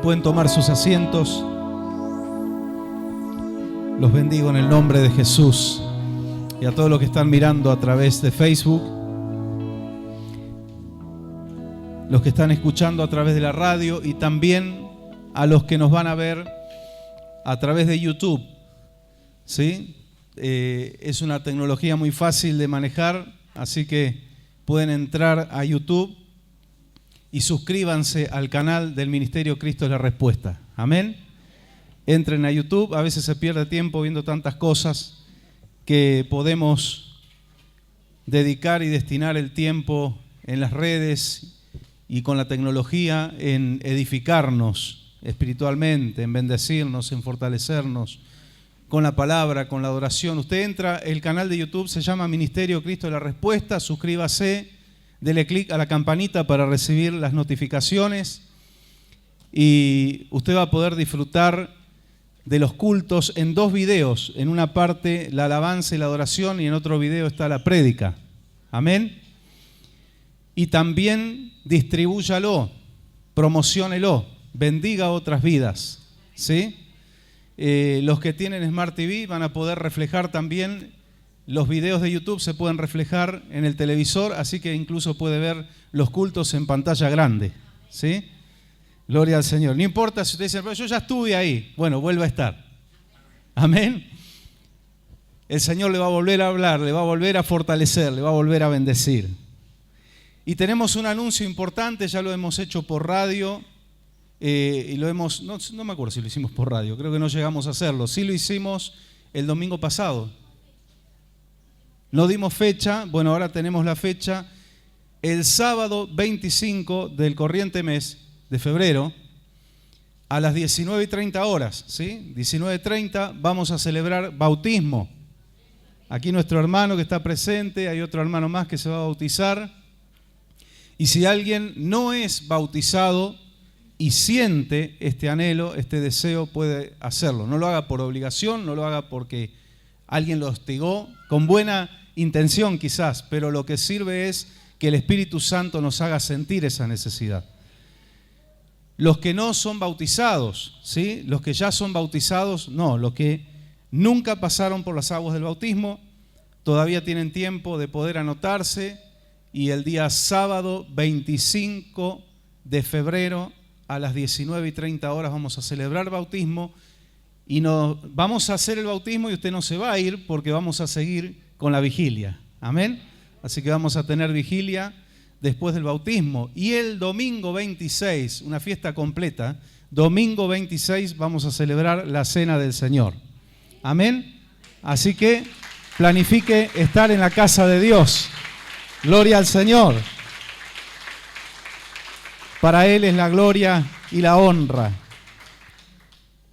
Pueden tomar sus asientos. Los bendigo en el nombre de Jesús. Y a todos los que están mirando a través de Facebook, los que están escuchando a través de la radio y también a los que nos van a ver a través de YouTube. ¿Sí? Es una tecnología muy fácil de manejar, así que pueden entrar a YouTube y suscríbanse al canal del Ministerio Cristo es la Respuesta. Amén. Entren a YouTube, a veces se pierde tiempo viendo tantas cosas que podemos dedicar y destinar el tiempo en las redes y con la tecnología en edificarnos espiritualmente, en bendecirnos, en fortalecernos con la palabra, con la adoración. Usted entra, el canal de YouTube se llama Ministerio Cristo es la Respuesta, suscríbase. Dele clic a la campanita para recibir las notificaciones y usted va a poder disfrutar de los cultos en dos videos. En una parte la alabanza y la adoración y en otro video está la prédica. Amén. Y también distribúyalo, promociónelo, bendiga otras vidas. ¿Sí? Los que tienen Smart TV van a poder reflejar también. Los videos de YouTube se pueden reflejar en el televisor, así que incluso puede ver los cultos en pantalla grande. ¿Sí? Gloria al Señor. No importa si usted dice, pero yo ya estuve ahí. Bueno, vuelva a estar. Amén. El Señor le va a volver a hablar, le va a volver a fortalecer, le va a volver a bendecir. Y tenemos un anuncio importante, ya lo hemos hecho por radio. Y lo hemos, no me acuerdo si lo hicimos por radio, creo que no llegamos a hacerlo. Sí lo hicimos el domingo pasado. No dimos fecha, bueno, ahora tenemos la fecha. El sábado 25 del corriente mes de febrero, a las 19:30 horas, ¿sí? 19:30 vamos a celebrar bautismo. Aquí nuestro hermano que está presente, hay otro hermano más que se va a bautizar. Y si alguien no es bautizado y siente este anhelo, este deseo, puede hacerlo. No lo haga por obligación, no lo haga porque alguien lo hostigó, con buena intención quizás, pero lo que sirve es que el Espíritu Santo nos haga sentir esa necesidad. Los que no son bautizados, ¿sí? Los que ya son bautizados, no. Los que nunca pasaron por las aguas del bautismo, todavía tienen tiempo de poder anotarse y el día sábado 25 de febrero a las 19:30 horas vamos a celebrar bautismo y vamos a hacer el bautismo y usted no se va a ir porque vamos a seguir con la vigilia. Amén. Así que vamos a tener vigilia después del bautismo. Y el domingo 26, una fiesta completa, domingo 26 vamos a celebrar la Cena del Señor. Amén. Así que planifique estar en la casa de Dios. Gloria al Señor. Para Él es la gloria y la honra.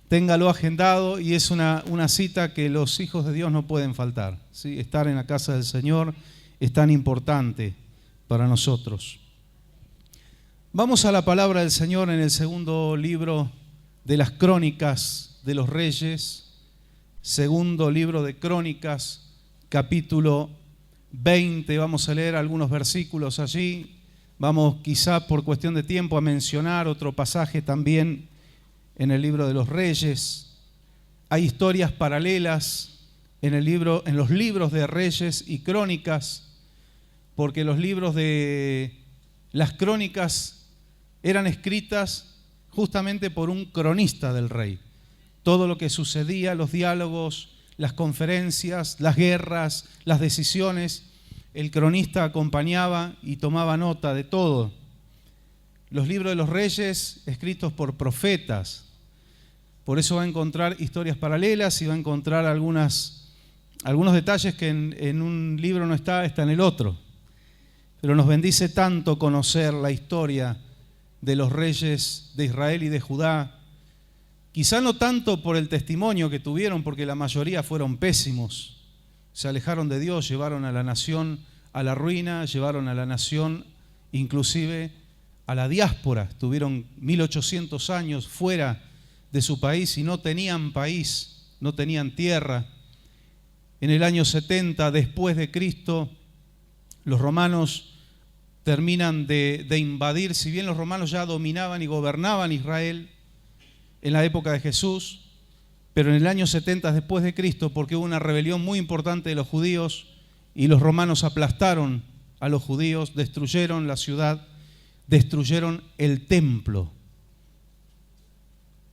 Téngalo agendado y es una cita que los hijos de Dios no pueden faltar. ¿Sí? Estar en la casa del Señor es tan importante para nosotros. Vamos a la palabra del Señor en el segundo libro de las Crónicas de los Reyes, segundo libro de Crónicas, capítulo 20. Vamos a leer algunos versículos allí. Vamos quizá por cuestión de tiempo a mencionar otro pasaje también en el libro de los Reyes. Hay historias paralelas en los libros de Reyes y Crónicas, porque los libros de las Crónicas eran escritas justamente por un cronista del rey. Todo lo que sucedía, los diálogos, las conferencias, las guerras, las decisiones, el cronista acompañaba y tomaba nota de todo. Los libros de los Reyes escritos por profetas. Por eso va a encontrar historias paralelas y va a encontrar algunos detalles que en un libro no está en el otro. Pero nos bendice tanto conocer la historia de los reyes de Israel y de Judá. Quizá no tanto por el testimonio que tuvieron, porque la mayoría fueron pésimos. Se alejaron de Dios, llevaron a la nación a la ruina, llevaron a la nación inclusive a la diáspora. Estuvieron 1800 años fuera de su país y no tenían país, no tenían tierra. En el año 70 después de Cristo, los romanos terminan de invadir. Si bien los romanos ya dominaban y gobernaban Israel, en la época de Jesús, pero en el año 70 después de Cristo, porque hubo una rebelión muy importante de los judíos y los romanos aplastaron a los judíos, destruyeron la ciudad, destruyeron el templo.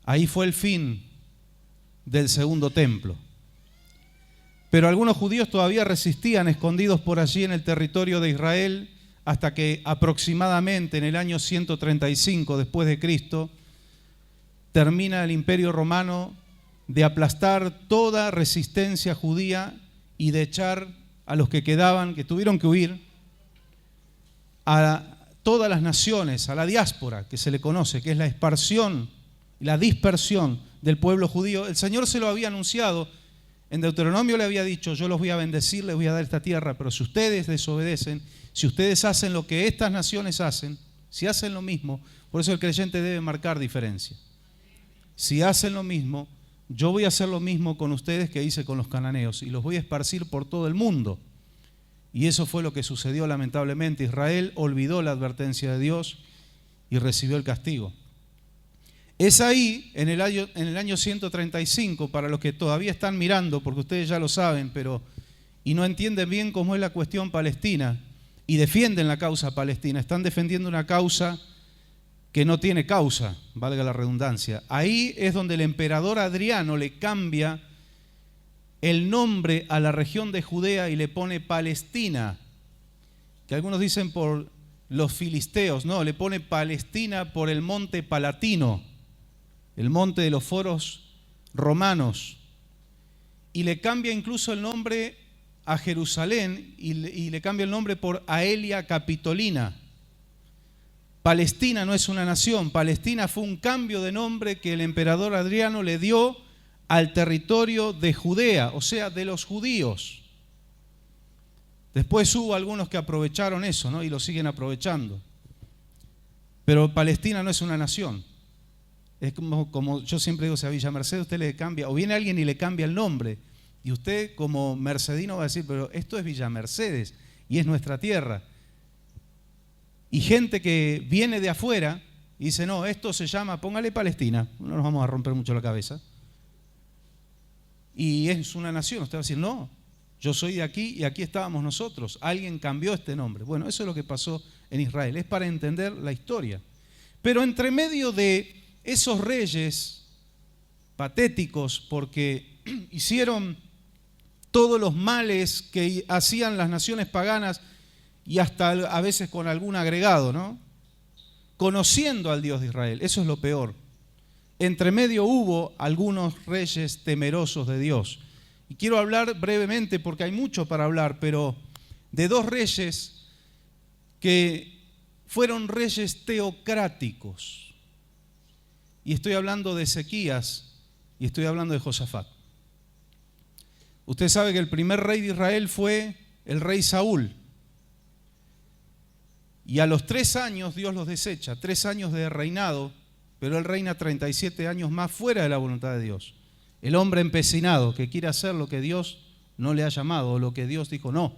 Ahí fue el fin del segundo templo. Pero algunos judíos todavía resistían, escondidos por allí en el territorio de Israel, hasta que aproximadamente en el año 135 después de Cristo termina el Imperio Romano de aplastar toda resistencia judía y de echar a los que quedaban, que tuvieron que huir, a todas las naciones, a la diáspora que se le conoce, que es la dispersión del pueblo judío. El Señor se lo había anunciado. En Deuteronomio le había dicho: yo los voy a bendecir, les voy a dar esta tierra, pero si ustedes desobedecen, si ustedes hacen lo que estas naciones hacen, si hacen lo mismo, por eso el creyente debe marcar diferencia. Si hacen lo mismo, yo voy a hacer lo mismo con ustedes que hice con los cananeos y los voy a esparcir por todo el mundo. Y eso fue lo que sucedió lamentablemente. Israel olvidó la advertencia de Dios y recibió el castigo. Es ahí, en el año 135, para los que todavía están mirando, porque ustedes ya lo saben, y no entienden bien cómo es la cuestión palestina, y defienden la causa palestina, están defendiendo una causa que no tiene causa, valga la redundancia. Ahí es donde el emperador Adriano le cambia el nombre a la región de Judea y le pone Palestina, que algunos dicen por los filisteos, no, le pone Palestina por el monte Palatino, el monte de los foros romanos, y le cambia incluso el nombre a Jerusalén y le cambia el nombre por Aelia Capitolina. Palestina no es una nación, Palestina fue un cambio de nombre que el emperador Adriano le dio al territorio de Judea, o sea, de los judíos. Después hubo algunos que aprovecharon eso, ¿no? Y lo siguen aprovechando. Pero Palestina no es una nación. Es como yo siempre digo, si a Villa Mercedes usted le cambia, o viene alguien y le cambia el nombre, y usted como mercedino va a decir: pero esto es Villa Mercedes y es nuestra tierra. Y gente que viene de afuera y dice: no, esto se llama, póngale Palestina, no nos vamos a romper mucho la cabeza. Y es una nación, usted va a decir: no, yo soy de aquí y aquí estábamos nosotros, alguien cambió este nombre. Bueno, eso es lo que pasó en Israel, es para entender la historia. Pero entre medio de esos reyes patéticos, porque hicieron todos los males que hacían las naciones paganas, y hasta a veces con algún agregado, ¿no? Conociendo al Dios de Israel, eso es lo peor. Entre medio hubo algunos reyes temerosos de Dios. Y quiero hablar brevemente, porque hay mucho para hablar, pero de dos reyes que fueron reyes teocráticos. Y estoy hablando de Ezequías y estoy hablando de Josafat. Usted sabe que el primer rey de Israel fue el rey Saúl. Y a los 3 años Dios los desecha, 3 años de reinado, pero él reina 37 años más fuera de la voluntad de Dios. El hombre empecinado que quiere hacer lo que Dios no le ha llamado, o lo que Dios dijo no.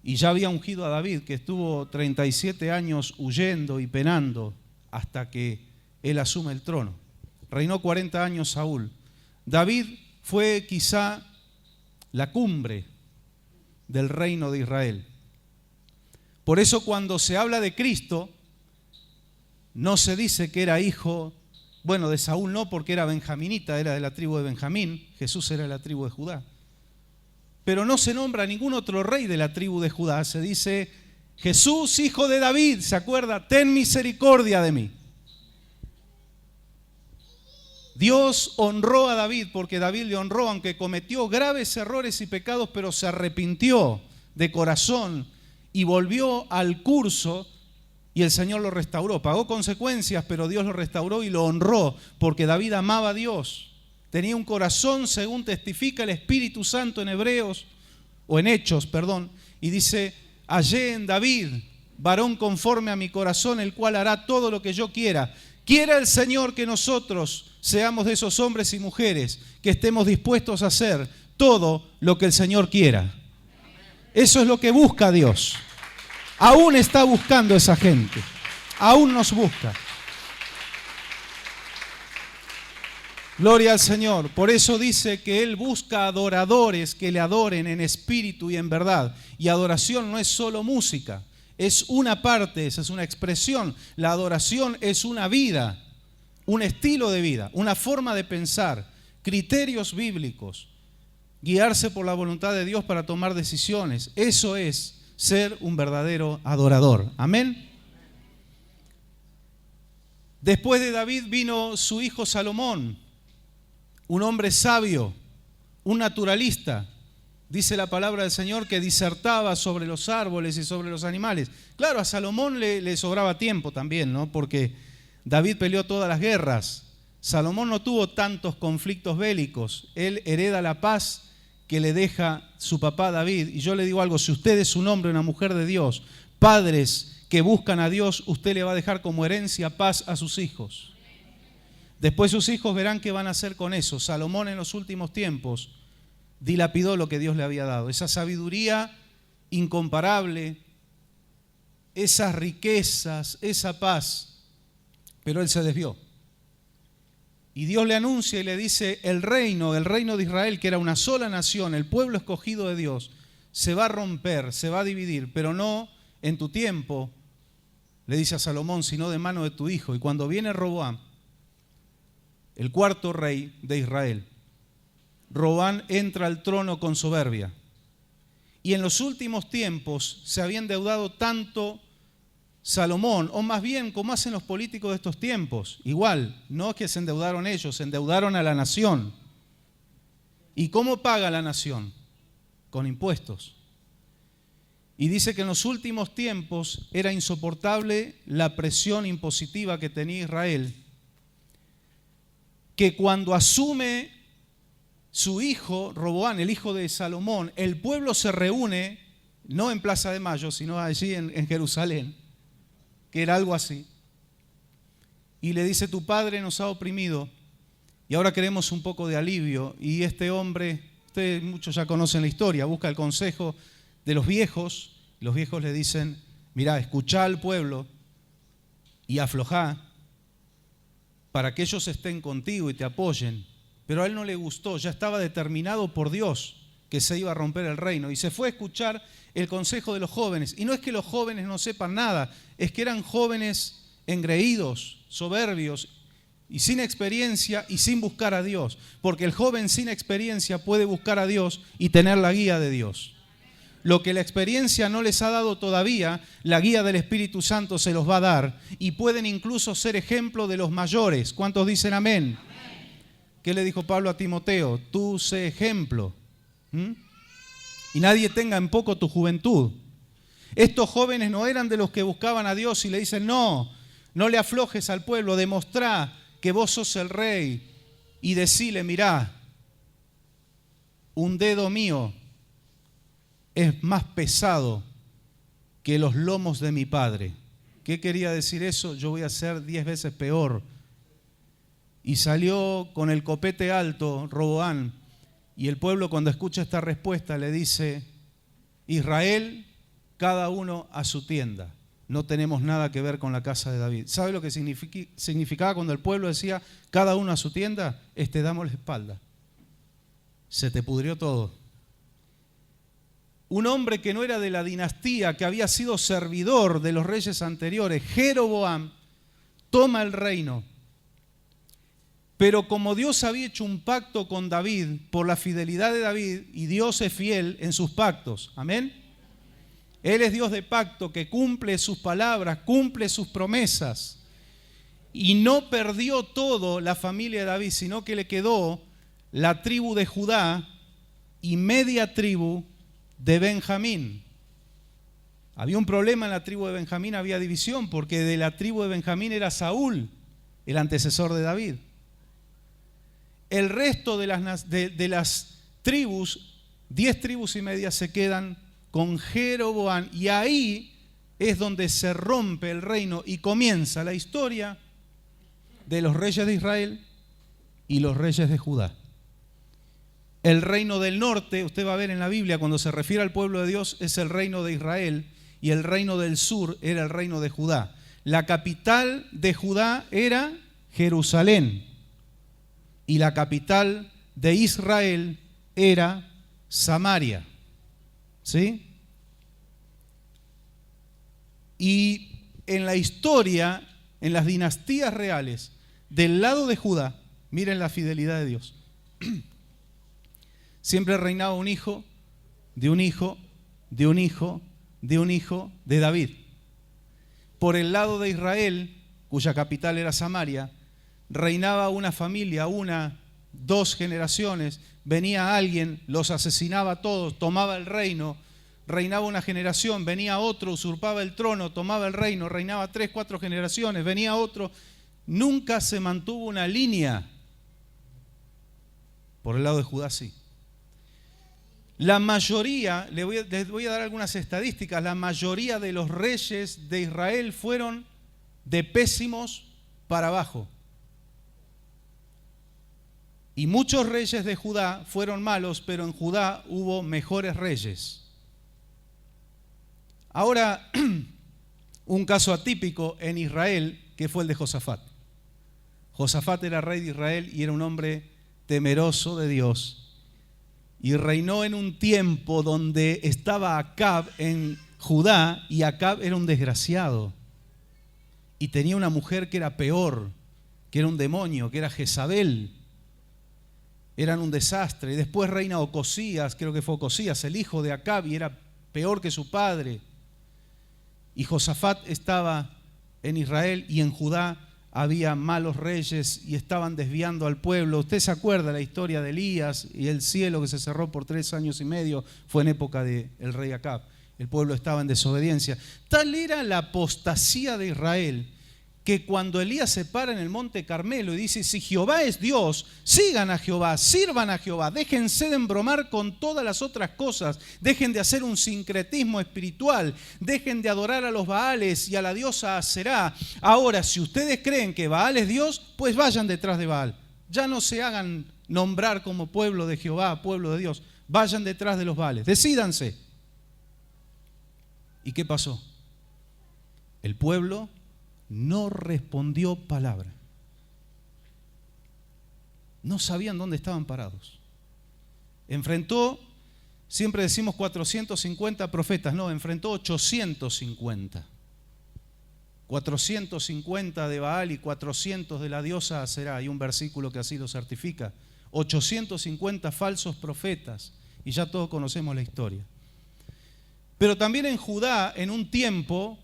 Y ya había ungido a David, que estuvo 37 años huyendo y penando hasta que él asume el trono. Reinó 40 años Saúl. David fue quizá la cumbre del reino de Israel. Por eso cuando se habla de Cristo, no se dice que era hijo, bueno, de Saúl no, porque era benjaminita, era de la tribu de Benjamín, Jesús era de la tribu de Judá. Pero no se nombra ningún otro rey de la tribu de Judá, se dice: Jesús, hijo de David, ¿se acuerda? Ten misericordia de mí. Dios honró a David porque David le honró, aunque cometió graves errores y pecados, pero se arrepintió de corazón y volvió al curso, y el Señor lo restauró. Pagó consecuencias, pero Dios lo restauró y lo honró, porque David amaba a Dios. Tenía un corazón, según testifica el Espíritu Santo en Hechos, y dice: hallé en David varón conforme a mi corazón, el cual hará todo lo que yo quiera. Quiera el Señor que nosotros seamos de esos hombres y mujeres que estemos dispuestos a hacer todo lo que el Señor quiera. Eso es lo que busca Dios. Aún está buscando esa gente. Aún nos busca. Gloria al Señor. Por eso dice que Él busca adoradores que le adoren en espíritu y en verdad. Y adoración no es solo música, es una parte, esa es una expresión. La adoración es una vida, un estilo de vida, una forma de pensar, criterios bíblicos, guiarse por la voluntad de Dios para tomar decisiones. Eso es ser un verdadero adorador. Amén. Después de David vino su hijo Salomón, un hombre sabio, un naturalista. Dice la palabra del Señor que disertaba sobre los árboles y sobre los animales. Claro, a Salomón le sobraba tiempo también, ¿no? Porque David peleó todas las guerras. Salomón no tuvo tantos conflictos bélicos. Él hereda la paz que le deja su papá David. Y yo le digo algo, si usted es un hombre, una mujer de Dios, padres que buscan a Dios, usted le va a dejar como herencia paz a sus hijos. Después sus hijos verán qué van a hacer con eso. Salomón en los últimos tiempos dilapidó lo que Dios le había dado. Esa sabiduría incomparable, esas riquezas, esa paz. Pero él se desvió. Y Dios le anuncia y le dice, el reino de Israel, que era una sola nación, el pueblo escogido de Dios, se va a romper, se va a dividir, pero no en tu tiempo, le dice a Salomón, sino de mano de tu hijo. Y cuando viene Roboam, el cuarto rey de Israel, Roboam entra al trono con soberbia. Y en los últimos tiempos se había endeudado tanto Salomón, o más bien como hacen los políticos de estos tiempos. Igual, no es que se endeudaron ellos, se endeudaron a la nación. ¿Y cómo paga la nación? Con impuestos. Y dice que en los últimos tiempos era insoportable la presión impositiva que tenía Israel, que cuando asume su hijo, Roboam, el hijo de Salomón, el pueblo se reúne, no en Plaza de Mayo, sino allí en Jerusalén, que era algo así, y le dice, tu padre nos ha oprimido y ahora queremos un poco de alivio. Y este hombre, ustedes muchos ya conocen la historia, busca el consejo de los viejos. Los viejos le dicen, mirá, escuchá al pueblo y aflojá para que ellos estén contigo y te apoyen. Pero a él no le gustó, ya estaba determinado por Dios que se iba a romper el reino. Y se fue a escuchar el consejo de los jóvenes. Y no es que los jóvenes no sepan nada, es que eran jóvenes engreídos, soberbios y sin experiencia y sin buscar a Dios. Porque el joven sin experiencia puede buscar a Dios y tener la guía de Dios. Lo que la experiencia no les ha dado todavía, la guía del Espíritu Santo se los va a dar y pueden incluso ser ejemplo de los mayores. ¿Cuántos dicen amén? ¿Qué le dijo Pablo a Timoteo? Tú sé ejemplo. Y nadie tenga en poco tu juventud. Estos jóvenes no eran de los que buscaban a Dios y le dicen, no le aflojes al pueblo, demostrá que vos sos el rey y decile, mirá, un dedo mío es más pesado que los lomos de mi padre. ¿Qué quería decir eso? Yo voy a ser 10 veces peor. Y salió con el copete alto Roboam, y el pueblo cuando escucha esta respuesta le dice, Israel, cada uno a su tienda. No tenemos nada que ver con la casa de David. ¿Sabe lo que significaba cuando el pueblo decía, cada uno a su tienda? Damos la espalda. Se te pudrió todo. Un hombre que no era de la dinastía, que había sido servidor de los reyes anteriores, Jeroboam, toma el reino. Pero como Dios había hecho un pacto con David por la fidelidad de David, y Dios es fiel en sus pactos, amén. Él es Dios de pacto que cumple sus palabras, cumple sus promesas. Y no perdió todo la familia de David, sino que le quedó la tribu de Judá y media tribu de Benjamín. Había un problema en la tribu de Benjamín, había división, porque de la tribu de Benjamín era Saúl, el antecesor de David. El resto de las tribus, 10 tribus y media, se quedan con Jeroboam, y ahí es donde se rompe el reino y comienza la historia de los reyes de Israel y los reyes de Judá. El reino del norte, usted va a ver en la Biblia, cuando se refiere al pueblo de Dios, es el reino de Israel, y el reino del sur era el reino de Judá. La capital de Judá era Jerusalén. y la capital de Israel era Samaria. ¿Sí? Y en la historia, en las dinastías reales, del lado de Judá, miren la fidelidad de Dios. Siempre reinaba un hijo, de un hijo, de un hijo, de un hijo de David. Por el lado de Israel, cuya capital era Samaria, reinaba una familia, dos generaciones. Venía alguien, los asesinaba a todos, tomaba el reino, reinaba una generación, venía otro, usurpaba el trono, tomaba el reino, reinaba 3, 4 generaciones, venía otro. Nunca se mantuvo una línea. Por el lado de Judá sí. La mayoría, les voy a dar algunas estadísticas, la mayoría de los reyes de Israel fueron de pésimos para abajo. Y muchos reyes de Judá fueron malos, pero en Judá hubo mejores reyes. Ahora, un caso atípico en Israel, que fue el de Josafat. Josafat era rey de Israel y era un hombre temeroso de Dios. Y reinó en un tiempo donde estaba Acab en Judá, y Acab era un desgraciado. Y tenía una mujer que era peor, que era un demonio, que era Jezabel. Eran un desastre. Y después reina Ocosías, creo que fue Ocosías, el hijo de Acab, y era peor que su padre. Y Josafat estaba en Israel y en Judá había malos reyes y estaban desviando al pueblo. Usted se acuerda la historia de Elías y el cielo que se cerró por 3 años y medio, fue en época del rey Acab. El pueblo estaba en desobediencia. Tal era la apostasía de Israel que cuando Elías se para en el monte Carmelo y dice: si Jehová es Dios, sigan a Jehová, sirvan a Jehová, déjense de embromar con todas las otras cosas, dejen de hacer un sincretismo espiritual, dejen de adorar a los Baales y a la diosa Aserá. Ahora, si ustedes creen que Baal es Dios, pues vayan detrás de Baal. Ya no se hagan nombrar como pueblo de Jehová, pueblo de Dios. Vayan detrás de los Baales, decídanse. ¿Y qué pasó? El pueblo no respondió palabra. No sabían dónde estaban parados. Enfrentó, siempre decimos 450 profetas, no, enfrentó 850. 450 de Baal y 400 de la diosa Aserá. Hay un versículo que así lo certifica. 850 falsos profetas. Y ya todos conocemos la historia. Pero también en Judá, en un tiempo,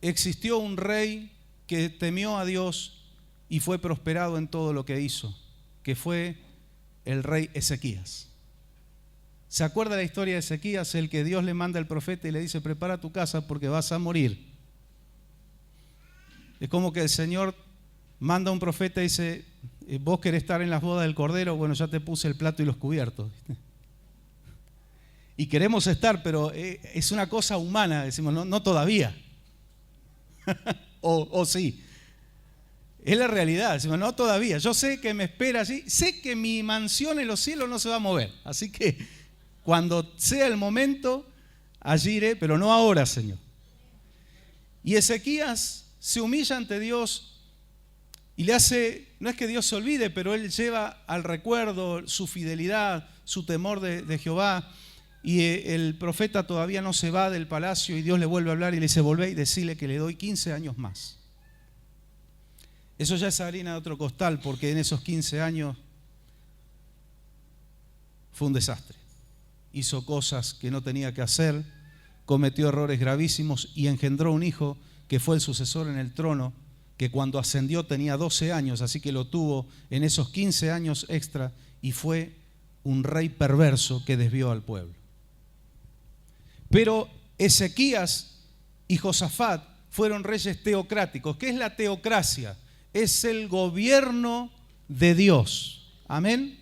existió un rey que temió a Dios y fue prosperado en todo lo que hizo, que fue el rey Ezequías. ¿Se acuerda la historia de Ezequías? El que Dios le manda al profeta y le dice: prepara tu casa porque vas a morir. Es como que el Señor manda a un profeta y dice: vos querés estar en las bodas del Cordero, bueno, ya te puse el plato y los cubiertos. Y queremos estar, pero es una cosa humana, decimos, no todavía. o sí, es la realidad. Decimos, no todavía, yo sé que me espera así, sé que mi mansión en los cielos no se va a mover, así que cuando sea el momento allí iré, pero no ahora, Señor. Y Ezequías se humilla ante Dios y le hace, no es que Dios se olvide, pero él lleva al recuerdo su fidelidad, su temor de Jehová. Y el profeta todavía no se va del palacio y Dios le vuelve a hablar y le dice: volvé y decile que le doy 15 años más. Eso ya es harina de otro costal, porque en esos 15 años fue un desastre. Hizo cosas que no tenía que hacer, cometió errores gravísimos y engendró un hijo que fue el sucesor en el trono, que cuando ascendió tenía 12 años, así que lo tuvo en esos 15 años extra, y fue un rey perverso que desvió al pueblo. Pero Ezequías y Josafat fueron reyes teocráticos. ¿Qué es la teocracia? Es el gobierno de Dios. Amén.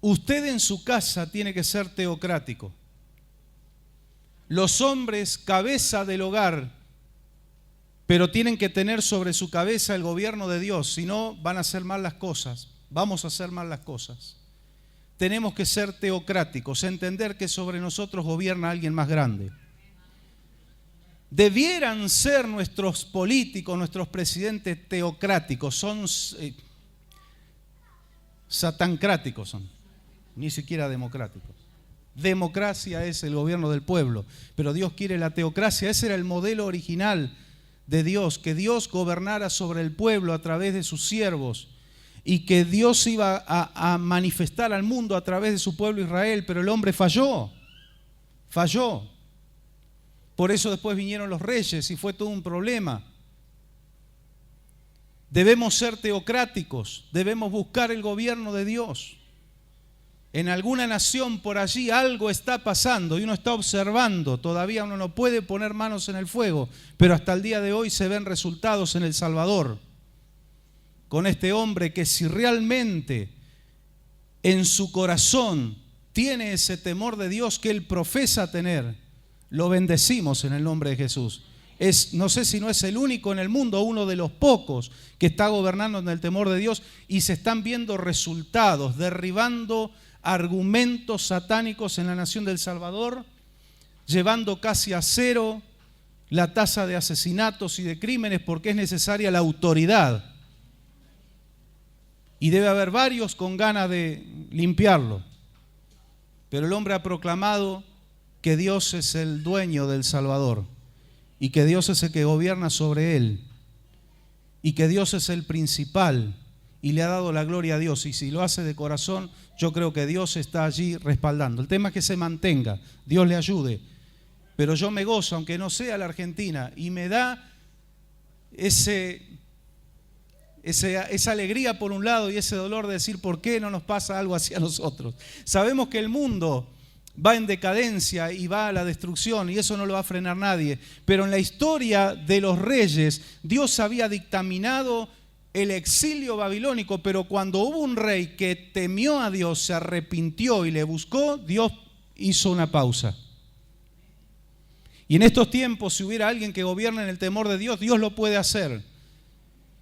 Usted en su casa tiene que ser teocrático. Los hombres, cabeza del hogar, pero tienen que tener sobre su cabeza el gobierno de Dios, si no van a hacer mal las cosas. Vamos a hacer mal las cosas. Tenemos que ser teocráticos, entender que sobre nosotros gobierna alguien más grande. Debieran ser nuestros políticos, nuestros presidentes teocráticos, son satancráticos, son, ni siquiera democráticos. Democracia es el gobierno del pueblo, pero Dios quiere la teocracia. Ese era el modelo original de Dios, que Dios gobernara sobre el pueblo a través de sus siervos y que Dios iba a manifestar al mundo a través de su pueblo Israel, pero el hombre falló. Por eso después vinieron los reyes y fue todo un problema. Debemos ser teocráticos, debemos buscar el gobierno de Dios. En alguna nación por allí algo está pasando y uno está observando. Todavía uno no puede poner manos en el fuego, pero hasta el día de hoy se ven resultados en El Salvador. Con este hombre que si realmente en su corazón tiene ese temor de Dios que él profesa tener, lo bendecimos en el nombre de Jesús. No sé si no es el único en el mundo, uno de los pocos que está gobernando en el temor de Dios, y se están viendo resultados, derribando argumentos satánicos en la nación del Salvador, llevando casi a cero la tasa de asesinatos y de crímenes, porque es necesaria la autoridad. Y debe haber varios con ganas de limpiarlo. Pero el hombre ha proclamado que Dios es el dueño del Salvador y que Dios es el que gobierna sobre él y que Dios es el principal y le ha dado la gloria a Dios. Y si lo hace de corazón, yo creo que Dios está allí respaldando. El tema es que se mantenga, Dios le ayude. Pero yo me gozo, aunque no sea la Argentina, y me da esa alegría por un lado y ese dolor de decir, ¿por qué no nos pasa algo así a nosotros? Sabemos que el mundo va en decadencia y va a la destrucción, y eso no lo va a frenar nadie. Pero en la historia de los reyes, Dios había dictaminado el exilio babilónico, pero cuando hubo un rey que temió a Dios, se arrepintió y le buscó, Dios hizo una pausa. Y en estos tiempos, si hubiera alguien que gobierne en el temor de Dios, Dios lo puede hacer.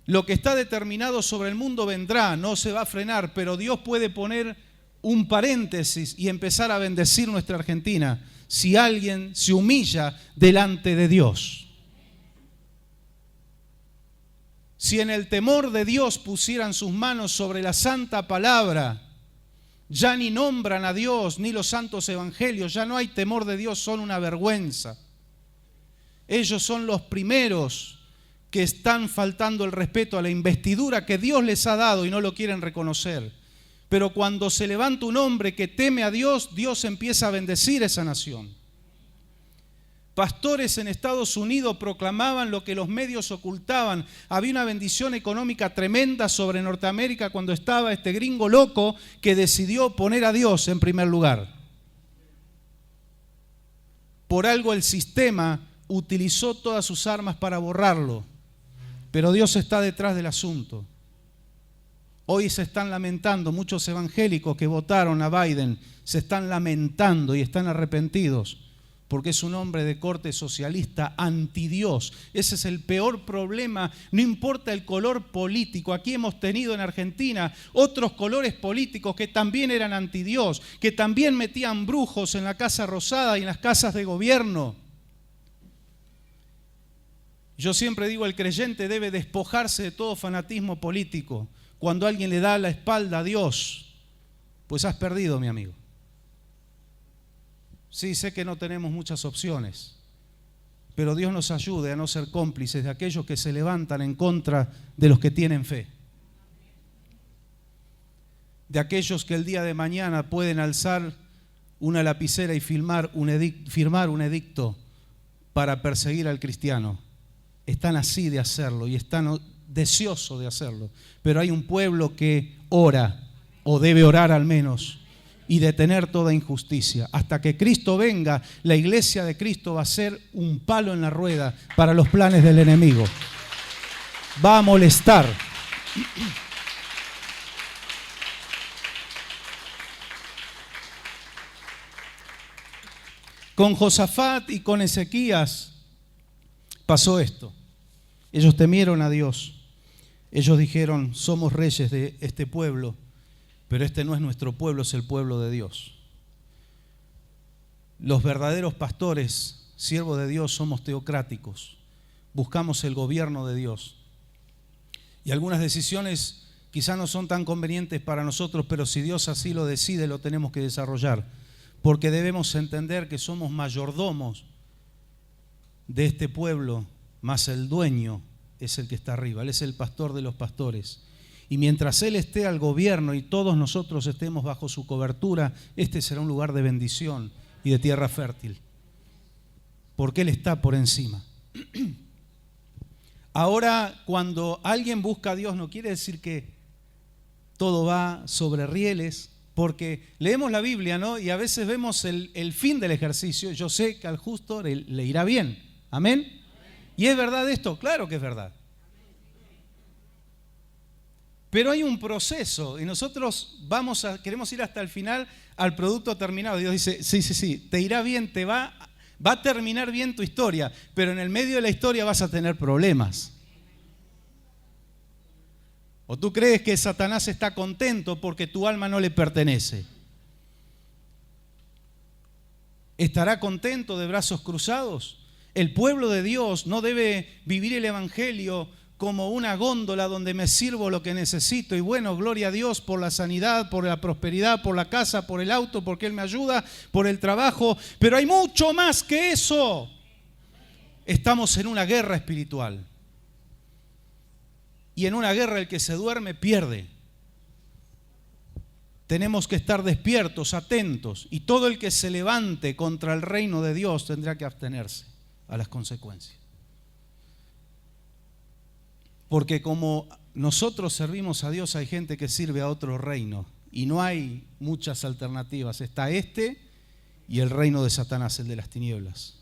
Lo que está determinado sobre el mundo vendrá, no se va a frenar, pero Dios puede poner un paréntesis y empezar a bendecir nuestra Argentina si alguien se humilla delante de Dios. Si en el temor de Dios pusieran sus manos sobre la santa palabra, ya ni nombran a Dios ni los santos evangelios, ya no hay temor de Dios, son una vergüenza. Ellos son los primeros que están faltando el respeto a la investidura que Dios les ha dado y no lo quieren reconocer. Pero cuando se levanta un hombre que teme a Dios, Dios empieza a bendecir esa nación. Pastores en Estados Unidos proclamaban lo que los medios ocultaban. Había una bendición económica tremenda sobre Norteamérica cuando estaba este gringo loco que decidió poner a Dios en primer lugar. Por algo el sistema utilizó todas sus armas para borrarlo, pero Dios está detrás del asunto. Hoy se están lamentando, muchos evangélicos que votaron a Biden se están lamentando y están arrepentidos porque es un hombre de corte socialista, antidios. Ese es el peor problema, no importa el color político. Aquí hemos tenido en Argentina otros colores políticos que también eran antidios, que también metían brujos en la Casa Rosada y en las casas de gobierno. Yo siempre digo, el creyente debe despojarse de todo fanatismo político. Cuando alguien le da la espalda a Dios, pues has perdido, mi amigo. Sí, sé que no tenemos muchas opciones, pero Dios nos ayude a no ser cómplices de aquellos que se levantan en contra de los que tienen fe. De aquellos que el día de mañana pueden alzar una lapicera y firmar un edicto para perseguir al cristiano. Están así de hacerlo y están deseosos de hacerlo. Pero hay un pueblo que ora, o debe orar al menos, y detener toda injusticia. Hasta que Cristo venga, la iglesia de Cristo va a ser un palo en la rueda para los planes del enemigo. Va a molestar. Con Josafat y con Ezequías pasó esto. Ellos temieron a Dios. Ellos dijeron, somos reyes de este pueblo, pero este no es nuestro pueblo, es el pueblo de Dios. Los verdaderos pastores siervos de Dios, somos teocráticos. Buscamos el gobierno de Dios. Y algunas decisiones quizás no son tan convenientes para nosotros, pero si Dios así lo decide, lo tenemos que desarrollar. Porque debemos entender que somos mayordomos de este pueblo, más el dueño es el que está arriba. Él es el pastor de los pastores. Y mientras Él esté al gobierno y todos nosotros estemos bajo su cobertura, este será un lugar de bendición y de tierra fértil. Porque Él está por encima. Ahora, cuando alguien busca a Dios, no quiere decir que todo va sobre rieles, porque leemos la Biblia, ¿no? Y a veces vemos el fin del ejercicio. Yo sé que al justo le irá bien. ¿Amén? ¿Y es verdad esto? Claro que es verdad. Pero hay un proceso y nosotros queremos ir hasta el final, al producto terminado. Dios dice, sí, te irá bien, va a terminar bien tu historia, pero en el medio de la historia vas a tener problemas. ¿O tú crees que Satanás está contento porque tu alma no le pertenece? ¿Estará contento de brazos cruzados? El pueblo de Dios no debe vivir el evangelio como una góndola donde me sirvo lo que necesito y bueno, gloria a Dios por la sanidad, por la prosperidad, por la casa, por el auto, porque Él me ayuda, por el trabajo, pero hay mucho más que eso. Estamos en una guerra espiritual y en una guerra el que se duerme pierde. Tenemos que estar despiertos, atentos, y todo el que se levante contra el reino de Dios tendrá que abstenerse a las consecuencias. Porque como nosotros servimos a Dios, hay gente que sirve a otro reino y no hay muchas alternativas. Está este y el reino de Satanás, el de las tinieblas.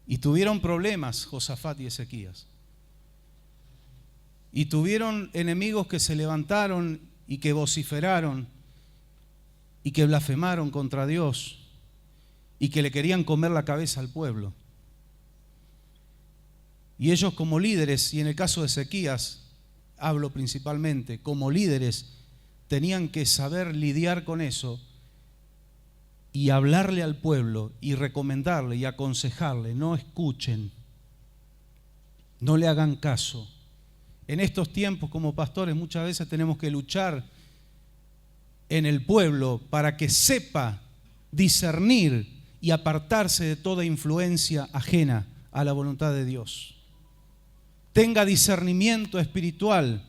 Y tuvieron problemas Josafat y Ezequías. Y tuvieron enemigos que se levantaron y que vociferaron y que blasfemaron contra Dios y que le querían comer la cabeza al pueblo. Y ellos como líderes, y en el caso de Ezequías, hablo principalmente, como líderes, tenían que saber lidiar con eso y hablarle al pueblo y recomendarle y aconsejarle, no escuchen, no le hagan caso. En estos tiempos como pastores muchas veces tenemos que luchar en el pueblo para que sepa discernir y apartarse de toda influencia ajena a la voluntad de Dios. Tenga discernimiento espiritual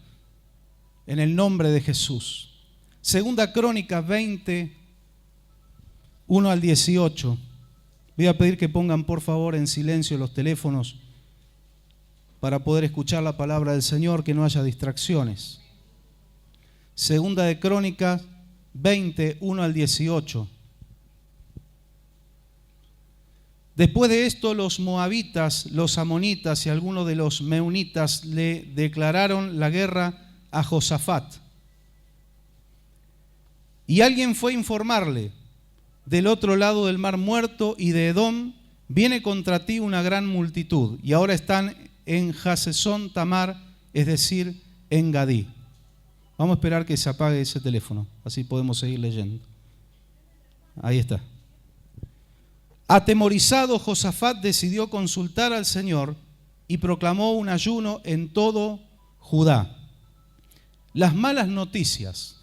en el nombre de Jesús. Segunda Crónicas 20, 1 al 18. Voy a pedir que pongan por favor en silencio los teléfonos para poder escuchar la palabra del Señor, que no haya distracciones. Segunda de Crónicas 20, 1 al 18. Después de esto, los moabitas, los amonitas y algunos de los meunitas le declararon la guerra a Josafat. Y alguien fue a informarle, del otro lado del mar muerto y de Edom, viene contra ti una gran multitud, y ahora están en Hasesón Tamar, es decir, en Gadí. Vamos a esperar que se apague ese teléfono, así podemos seguir leyendo. Ahí está. Atemorizado, Josafat decidió consultar al Señor y proclamó un ayuno en todo Judá. Las malas noticias.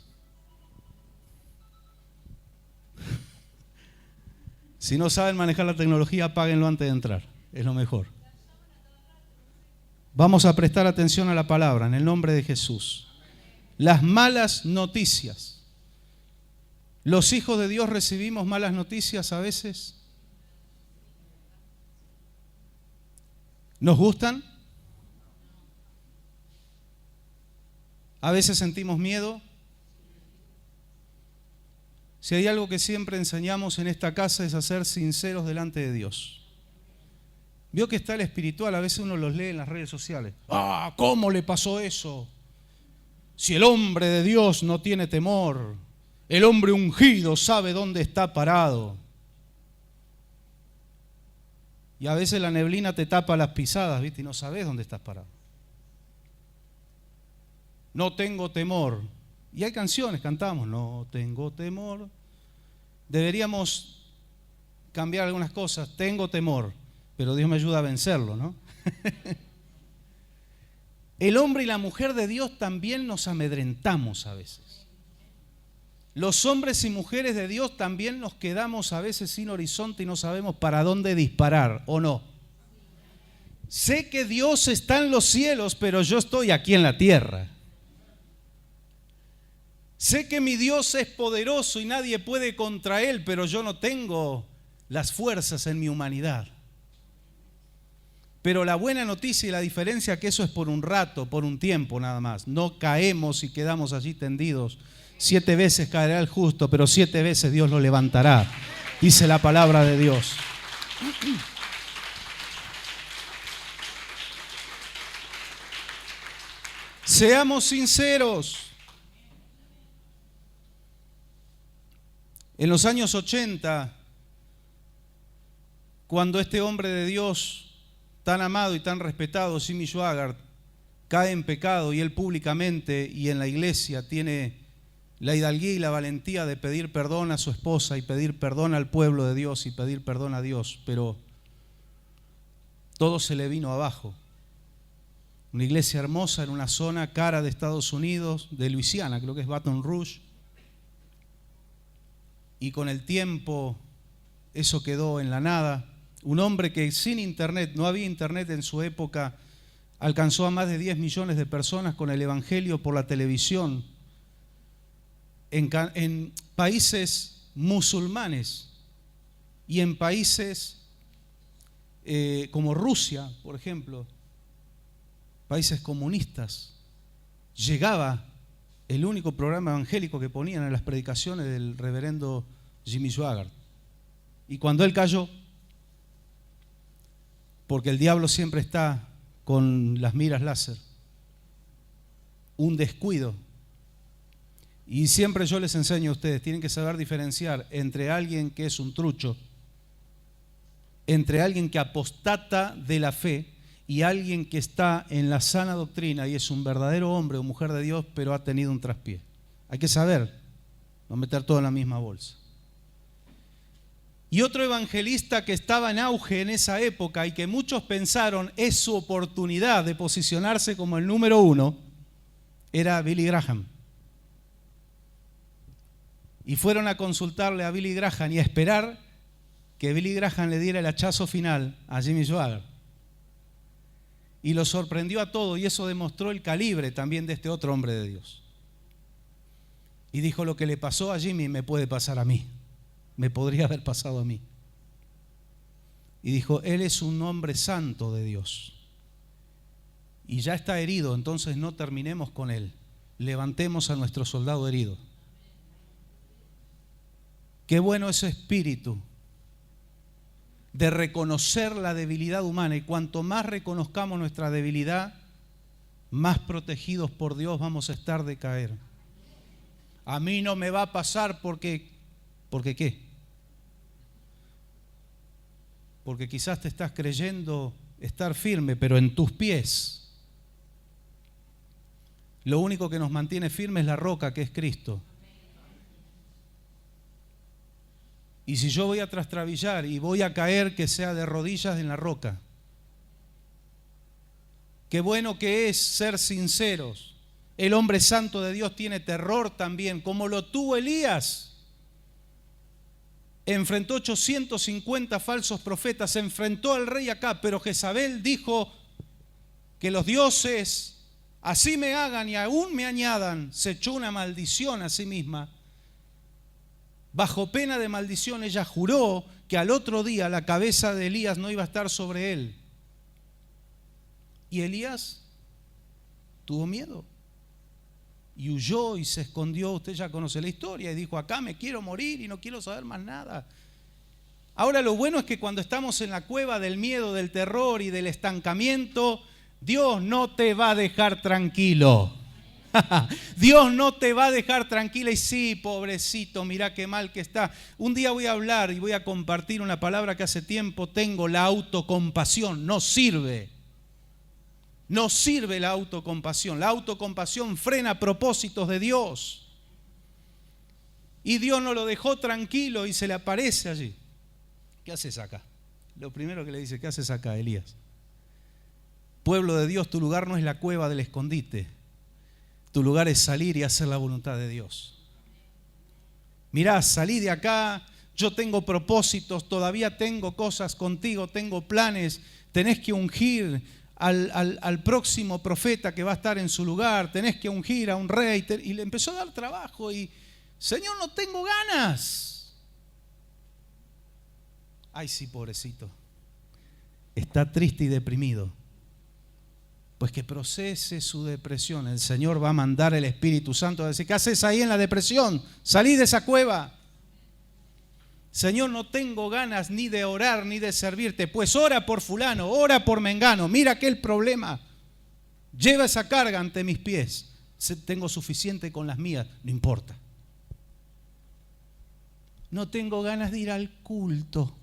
Si no saben manejar la tecnología, apáguenlo antes de entrar. Es lo mejor. Vamos a prestar atención a la palabra en el nombre de Jesús. Las malas noticias. ¿Los hijos de Dios recibimos malas noticias a veces? ¿Nos gustan? ¿A veces sentimos miedo? Si hay algo que siempre enseñamos en esta casa es a ser sinceros delante de Dios. Vio que está el espiritual, a veces uno los lee en las redes sociales. ¡Ah! ¿Cómo le pasó eso? Si el hombre de Dios no tiene temor, el hombre ungido sabe dónde está parado. Y a veces la neblina te tapa las pisadas, ¿viste? Y no sabes dónde estás parado. No tengo temor. Y hay canciones, cantamos, no tengo temor. deberíamos cambiar algunas cosas. Tengo temor, pero Dios me ayuda a vencerlo, ¿no? El hombre y la mujer de Dios también nos amedrentamos a veces. Los hombres y mujeres de Dios también nos quedamos a veces sin horizonte y no sabemos para dónde disparar, ¿o no? Sé que Dios está en los cielos, pero yo estoy aquí en la tierra. Sé que mi Dios es poderoso y nadie puede contra Él, pero yo no tengo las fuerzas en mi humanidad. Pero la buena noticia y la diferencia es que eso es por un rato, por un tiempo nada más. No caemos y quedamos allí tendidos. 7 veces caerá el justo, pero 7 veces Dios lo levantará. Dice la palabra de Dios. Seamos sinceros. En los años 80, cuando este hombre de Dios tan amado y tan respetado, Jimmy Swaggart, cae en pecado y él públicamente y en la iglesia tiene la hidalguía y la valentía de pedir perdón a su esposa y pedir perdón al pueblo de Dios y pedir perdón a Dios, pero todo se le vino abajo. Una iglesia hermosa en una zona cara de Estados Unidos, de Luisiana, creo que es Baton Rouge, y con el tiempo eso quedó en la nada. Un hombre que sin internet, no había internet en su época, alcanzó a más de 10 millones de personas con el evangelio por la televisión en países musulmanes y en países como Rusia, por ejemplo, países comunistas. Llegaba el único programa evangélico que ponían en las predicaciones del reverendo Jimmy Swaggart. Y cuando él cayó, porque el diablo siempre está con las miras láser, un descuido. Y siempre yo les enseño a ustedes, tienen que saber diferenciar entre alguien que es un trucho, entre alguien que apostata de la fe y alguien que está en la sana doctrina y es un verdadero hombre o mujer de Dios, pero ha tenido un traspié. Hay que saber, no meter todo en la misma bolsa. Y otro evangelista que estaba en auge en esa época y que muchos pensaron es su oportunidad de posicionarse como el número 1, era Billy Graham. Y fueron a consultarle a Billy Graham y a esperar que Billy Graham le diera el hachazo final a Jimmy Swaggart. Y lo sorprendió a todo y eso demostró el calibre también de este otro hombre de Dios. Y dijo, lo que le pasó a Jimmy me puede pasar a mí. Me podría haber pasado a mí. Y dijo, él es un hombre santo de Dios. Y ya está herido, entonces no terminemos con él. Levantemos a nuestro soldado herido. Qué bueno ese espíritu de reconocer la debilidad humana. Y cuanto más reconozcamos nuestra debilidad, más protegidos por Dios vamos a estar de caer. A mí no me va a pasar porque ¿qué? Porque quizás te estás creyendo estar firme, pero en tus pies lo único que nos mantiene firme es la roca que es Cristo. Y si yo voy a trastrabillar y voy a caer, que sea de rodillas en la roca. Qué bueno que es ser sinceros. El hombre santo de Dios tiene terror también, como lo tuvo Elías. Enfrentó 850 falsos profetas, se enfrentó al rey Acab, pero Jezabel dijo que los dioses así me hagan y aún me añadan. Se echó una maldición a sí misma. Bajo pena de maldición ella juró que al otro día la cabeza de Elías no iba a estar sobre él. Y Elías tuvo miedo y huyó y se escondió. Usted ya conoce la historia y dijo, acá me quiero morir y no quiero saber más nada. Ahora lo bueno es que cuando estamos en la cueva del miedo, del terror y del estancamiento, Dios no te va a dejar tranquilo. Dios no te va a dejar tranquila. Y sí, pobrecito, mirá qué mal que está. Un día voy a hablar y voy a compartir una palabra que hace tiempo tengo, la autocompasión. No sirve. No sirve la autocompasión. La autocompasión frena propósitos de Dios. Y Dios no lo dejó tranquilo y se le aparece allí. ¿Qué haces acá? Lo primero que le dice, ¿qué haces acá, Elías? Pueblo de Dios, tu lugar no es la cueva del escondite. Tu lugar es salir y hacer la voluntad de Dios. Mirá, salí de acá, yo tengo propósitos, todavía tengo cosas contigo, tengo planes. Tenés que ungir al próximo profeta que va a estar en su lugar, tenés que ungir a un rey. Y le empezó a dar trabajo y, Señor, no tengo ganas. Ay, sí, pobrecito. Está triste y deprimido. Pues que procese su depresión. El Señor va a mandar el Espíritu Santo a decir, ¿qué haces ahí en la depresión? Salí de esa cueva. Señor, no tengo ganas ni de orar ni de servirte. Pues ora por fulano, ora por mengano. Mira aquel problema. Lleva esa carga ante mis pies. Tengo suficiente con las mías, no importa. No tengo ganas de ir al culto.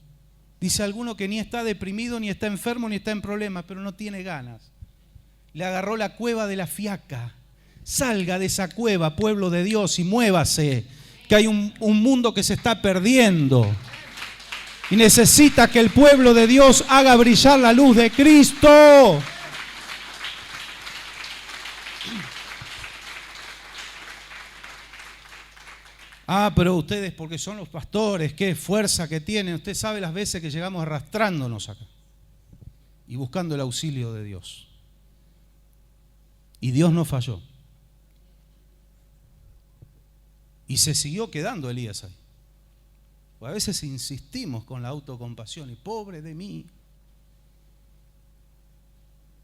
Dice alguno que ni está deprimido, ni está enfermo, ni está en problemas, pero no tiene ganas. Le agarró la cueva de la fiaca. Salga de esa cueva, pueblo de Dios, y muévase. Que hay un mundo que se está perdiendo. Y necesita que el pueblo de Dios haga brillar la luz de Cristo. Ah, pero ustedes porque son los pastores, qué fuerza que tienen. Usted sabe las veces que llegamos arrastrándonos acá y buscando el auxilio de Dios. Y Dios no falló. Y se siguió quedando Elías ahí. O a veces insistimos con la autocompasión y pobre de mí.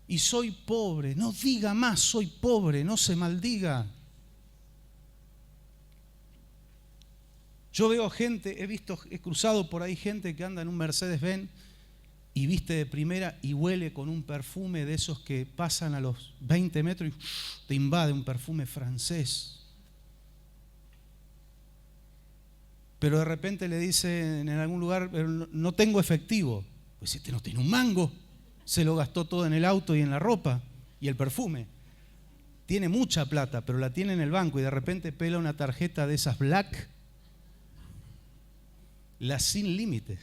Y soy pobre, no diga más soy pobre, no se maldiga. Yo veo gente, he cruzado por ahí gente que anda en un Mercedes-Benz y viste de primera y huele con un perfume de esos que pasan a los 20 metros y te invade un perfume francés. Pero de repente le dicen en algún lugar, pero no tengo efectivo. Pues este no tiene un mango, se lo gastó todo en el auto y en la ropa y el perfume. Tiene mucha plata, pero la tiene en el banco y de repente pela una tarjeta de esas black, la sin límite.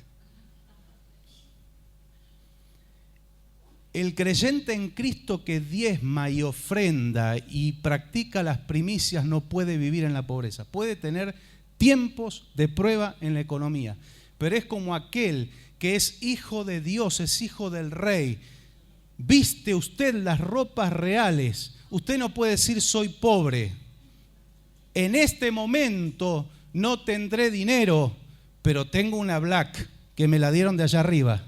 El creyente en Cristo que diezma y ofrenda y practica las primicias no puede vivir en la pobreza. Puede tener tiempos de prueba en la economía, pero es como aquel que es hijo de Dios, es hijo del Rey. Viste usted las ropas reales. Usted no puede decir soy pobre. En este momento no tendré dinero, pero tengo una black que me la dieron de allá arriba.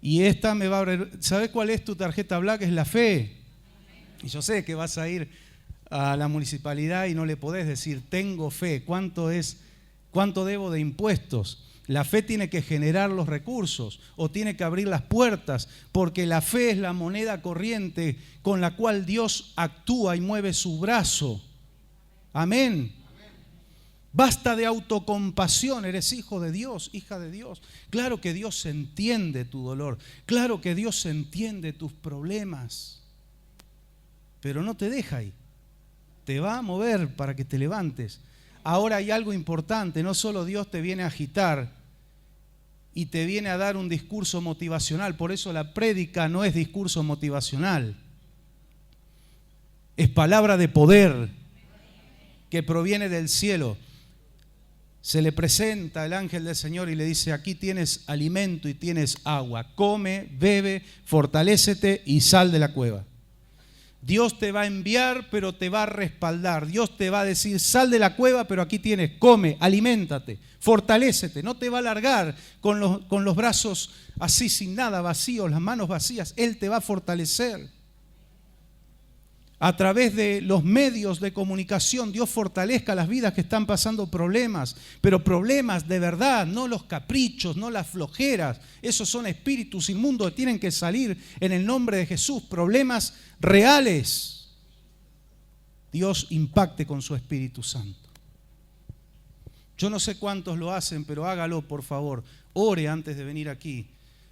Y esta me va a abrir. ¿Sabes cuál es tu tarjeta black? Es la fe. Y yo sé que vas a ir a la municipalidad y no le podés decir tengo fe. ¿Cuánto debo de impuestos? La fe tiene que generar los recursos o tiene que abrir las puertas, porque la fe es la moneda corriente con la cual Dios actúa y mueve su brazo. Amén. Basta de autocompasión, eres hijo de Dios, hija de Dios. Claro que Dios entiende tu dolor, claro que Dios entiende tus problemas, pero no te deja ahí, te va a mover para que te levantes. Ahora hay algo importante, no solo Dios te viene a agitar y te viene a dar un discurso motivacional, por eso la prédica no es discurso motivacional, es palabra de poder que proviene del cielo. Se le presenta el ángel del Señor y le dice, aquí tienes alimento y tienes agua, come, bebe, fortalécete y sal de la cueva. Dios te va a enviar, pero te va a respaldar. Dios te va a decir, sal de la cueva, pero aquí tienes, come, aliméntate, fortalécete. No te va a largar con los brazos así sin nada, vacíos, las manos vacías. Él te va a fortalecer. A través de los medios de comunicación, Dios fortalezca las vidas que están pasando problemas, pero problemas de verdad, no los caprichos, no las flojeras. Esos son espíritus inmundos que tienen que salir en el nombre de Jesús, problemas reales. Dios impacte con su Espíritu Santo. Yo no sé cuántos lo hacen, pero hágalo por favor. Ore antes de venir aquí,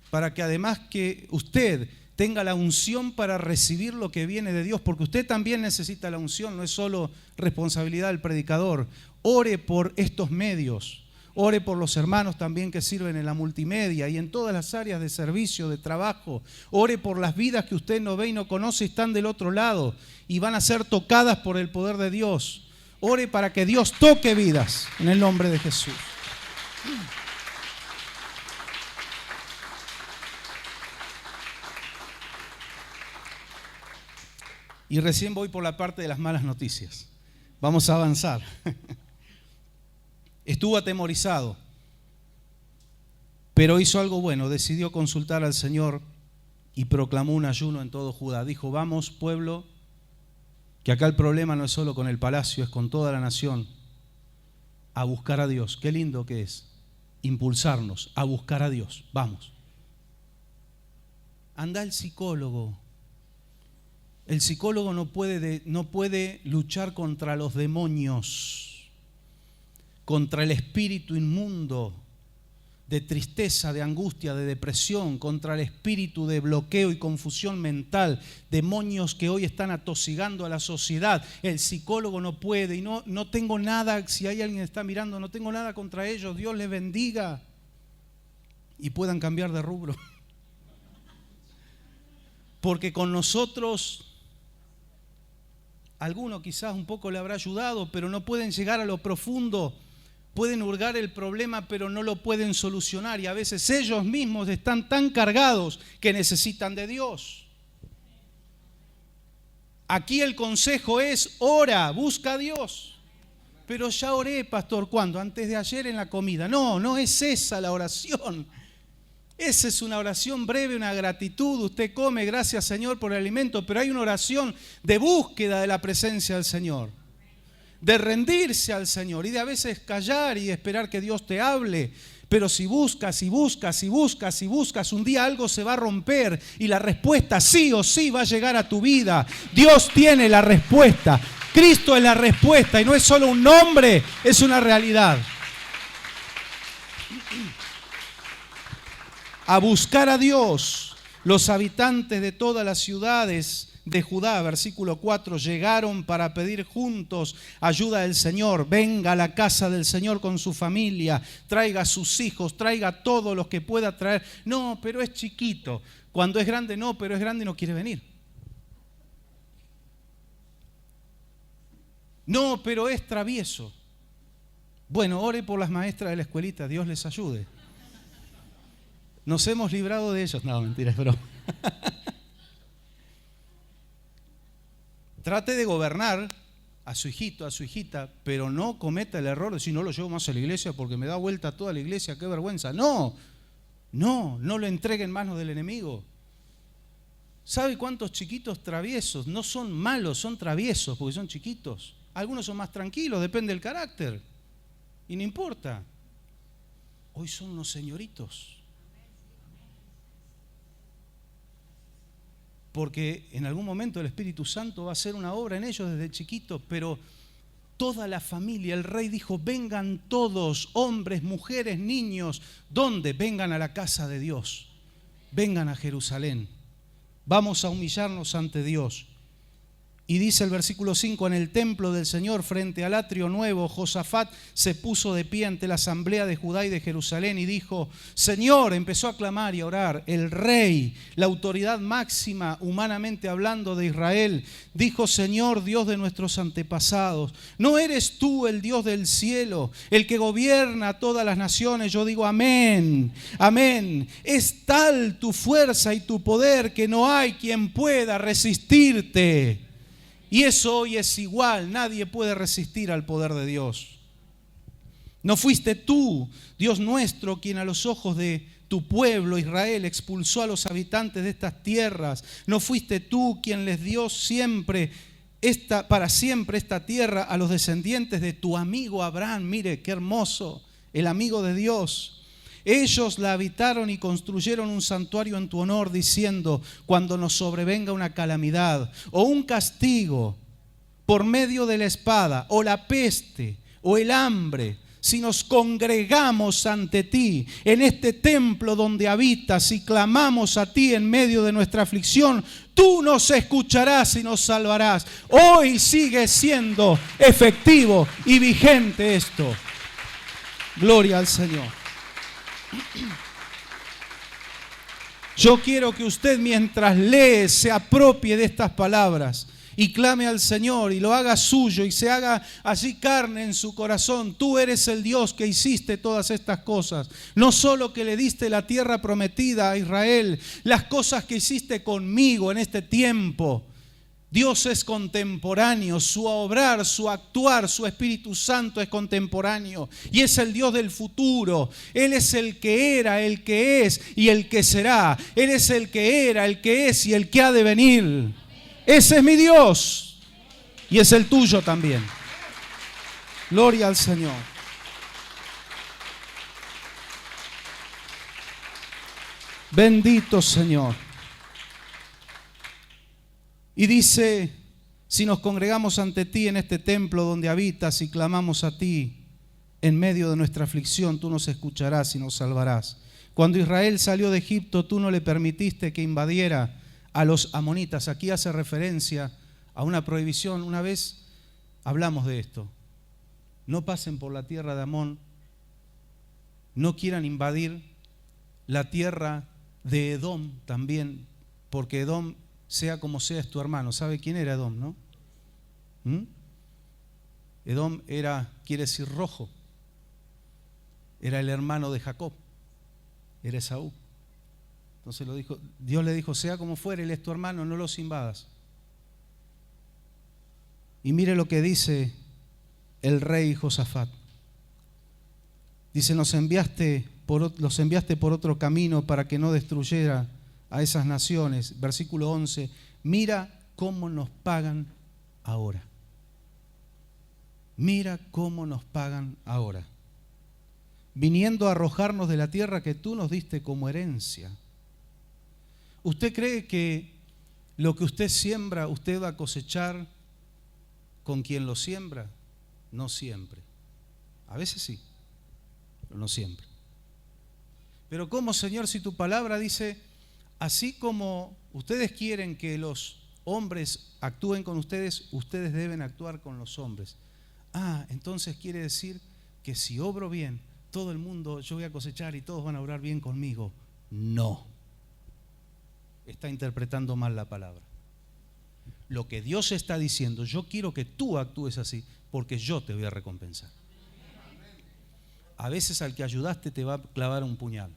para que además que usted tenga la unción para recibir lo que viene de Dios, porque usted también necesita la unción, no es solo responsabilidad del predicador. Ore por estos medios, ore por los hermanos también que sirven en la multimedia y en todas las áreas de servicio, de trabajo. Ore por las vidas que usted no ve y no conoce y están del otro lado y van a ser tocadas por el poder de Dios. Ore para que Dios toque vidas en el nombre de Jesús. Y recién voy por la parte de las malas noticias. Vamos a avanzar. Estuvo atemorizado, pero hizo algo bueno. Decidió consultar al Señor y proclamó un ayuno en todo Judá. Dijo: vamos, pueblo, que acá el problema no es solo con el palacio, es con toda la nación, a buscar a Dios. Qué lindo que es impulsarnos a buscar a Dios. Vamos. Anda el psicólogo. El psicólogo no puede luchar contra los demonios, contra el espíritu inmundo de tristeza, de angustia, de depresión, contra el espíritu de bloqueo y confusión mental, demonios que hoy están atosigando a la sociedad. El psicólogo no puede, y no tengo nada, si hay alguien que está mirando, no tengo nada contra ellos, Dios les bendiga y puedan cambiar de rubro. Porque con nosotros, alguno quizás un poco le habrá ayudado, pero no pueden llegar a lo profundo. Pueden hurgar el problema, pero no lo pueden solucionar. Y a veces ellos mismos están tan cargados que necesitan de Dios. Aquí el consejo es: ora, busca a Dios. Pero ya oré, pastor, ¿cuándo? Antes de ayer en la comida. No es esa la oración. Esa es una oración breve, una gratitud. Usted come, gracias Señor por el alimento, pero hay una oración de búsqueda de la presencia del Señor, de rendirse al Señor y de a veces callar y esperar que Dios te hable. Pero si buscas y buscas y buscas y buscas, un día algo se va a romper y la respuesta sí o sí va a llegar a tu vida. Dios tiene la respuesta. Cristo es la respuesta y no es solo un nombre, es una realidad. A buscar a Dios, los habitantes de todas las ciudades de Judá, versículo 4, llegaron para pedir juntos ayuda del Señor. Venga a la casa del Señor con su familia, traiga a sus hijos, traiga todos los que pueda traer. No, pero es chiquito. Cuando es grande, no, pero es grande y no quiere venir. No, pero es travieso. Bueno, ore por las maestras de la escuelita, Dios les ayude. Nos hemos librado de ellos. No, mentira, es broma. Trate de gobernar a su hijito, a su hijita, pero no cometa el error de decir: no lo llevo más a la iglesia porque me da vuelta toda la iglesia, qué vergüenza. No lo entregue en manos del enemigo. ¿Sabe cuántos chiquitos traviesos? No son malos, son traviesos porque son chiquitos. Algunos son más tranquilos, depende del carácter. Y no importa. Hoy son unos señoritos. Porque en algún momento el Espíritu Santo va a hacer una obra en ellos desde chiquitos, pero toda la familia, el rey dijo: vengan todos, hombres, mujeres, niños. ¿Dónde? Vengan a la casa de Dios, vengan a Jerusalén, vamos a humillarnos ante Dios. Y dice el versículo 5, en el templo del Señor, frente al atrio nuevo, Josafat se puso de pie ante la asamblea de Judá y de Jerusalén y dijo: Señor, empezó a clamar y a orar, el rey, la autoridad máxima, humanamente hablando, de Israel, dijo: Señor, Dios de nuestros antepasados, ¿no eres tú el Dios del cielo, el que gobierna a todas las naciones? Yo digo amén, amén. Es tal tu fuerza y tu poder que no hay quien pueda resistirte. Y eso hoy es igual, nadie puede resistir al poder de Dios. ¿No fuiste tú, Dios nuestro, quien a los ojos de tu pueblo Israel expulsó a los habitantes de estas tierras? ¿No fuiste tú quien les dio para siempre esta tierra a los descendientes de tu amigo Abraham? Mire qué hermoso, el amigo de Dios. Ellos la habitaron y construyeron un santuario en tu honor, diciendo: cuando nos sobrevenga una calamidad o un castigo por medio de la espada o la peste o el hambre, si nos congregamos ante ti, en este templo donde habitas, y clamamos a ti en medio de nuestra aflicción, tú nos escucharás y nos salvarás. Hoy sigue siendo efectivo y vigente esto. Gloria al Señor. Yo quiero que usted, mientras lee, se apropie de estas palabras y clame al Señor y lo haga suyo y se haga así carne en su corazón. Tú eres el Dios que hiciste todas estas cosas. No solo que le diste la tierra prometida a Israel, las cosas que hiciste conmigo en este tiempo. Dios es contemporáneo, su obrar, su actuar, su Espíritu Santo es contemporáneo y es el Dios del futuro. Él es el que era, el que es y el que será. Él es el que era, el que es y el que ha de venir. Ese es mi Dios y es el tuyo también. Gloria al Señor. Bendito Señor. Y dice, si nos congregamos ante ti en este templo donde habitas y clamamos a ti en medio de nuestra aflicción, tú nos escucharás y nos salvarás. Cuando Israel salió de Egipto, tú no le permitiste que invadiera a los amonitas. Aquí hace referencia a una prohibición. Una vez hablamos de esto. No pasen por la tierra de Amón, no quieran invadir la tierra de Edom también, porque Edom, sea como sea, es tu hermano. ¿Sabe quién era Edom, no? Edom quiere decir rojo. Era el hermano de Jacob. Era Esaú. Entonces Dios le dijo, sea como fuere, él es tu hermano, no los invadas. Y mire lo que dice el rey Josafat. Dice, los enviaste por otro camino para que no destruyera a esas naciones. Versículo 11, mira cómo nos pagan ahora. Mira cómo nos pagan ahora. Viniendo a arrojarnos de la tierra que tú nos diste como herencia. ¿Usted cree que lo que usted siembra, usted va a cosechar con quien lo siembra? No siempre. A veces sí, pero no siempre. Pero ¿cómo, Señor, si tu palabra dice, así como ustedes quieren que los hombres actúen con ustedes, ustedes deben actuar con los hombres? Entonces quiere decir que si obro bien, todo el mundo, yo voy a cosechar y todos van a obrar bien conmigo. No. Está interpretando mal la palabra. Lo que Dios está diciendo, yo quiero que tú actúes así, porque yo te voy a recompensar. A veces al que ayudaste te va a clavar un puñal.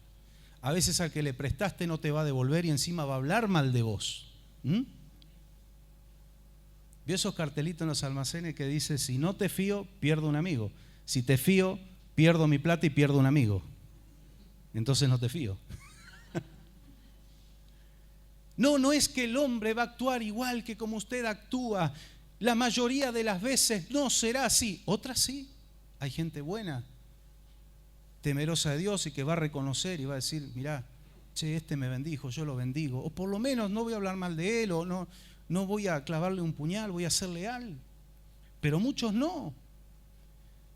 A veces al que le prestaste no te va a devolver y encima va a hablar mal de vos. ¿Vio esos cartelitos en los almacenes que dice, si no te fío, pierdo un amigo? Si te fío, pierdo mi plata y pierdo un amigo. Entonces no te fío. No es que el hombre va a actuar igual que como usted actúa. La mayoría de las veces no será así. Otras sí. Hay gente buena, temerosa de Dios y que va a reconocer y va a decir, mirá, este me bendijo, yo lo bendigo. O por lo menos no voy a hablar mal de él, o no voy a clavarle un puñal, voy a ser leal. Pero muchos no.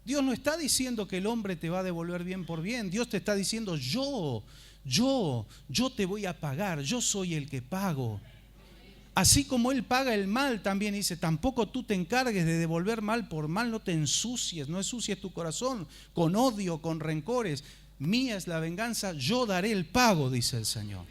Dios no está diciendo que el hombre te va a devolver bien por bien. Dios te está diciendo, yo te voy a pagar, yo soy el que pago. Así como Él paga el mal, también dice, tampoco tú te encargues de devolver mal por mal, no te ensucies, no ensucies tu corazón con odio, con rencores. Mía es la venganza, yo daré el pago, dice el Señor.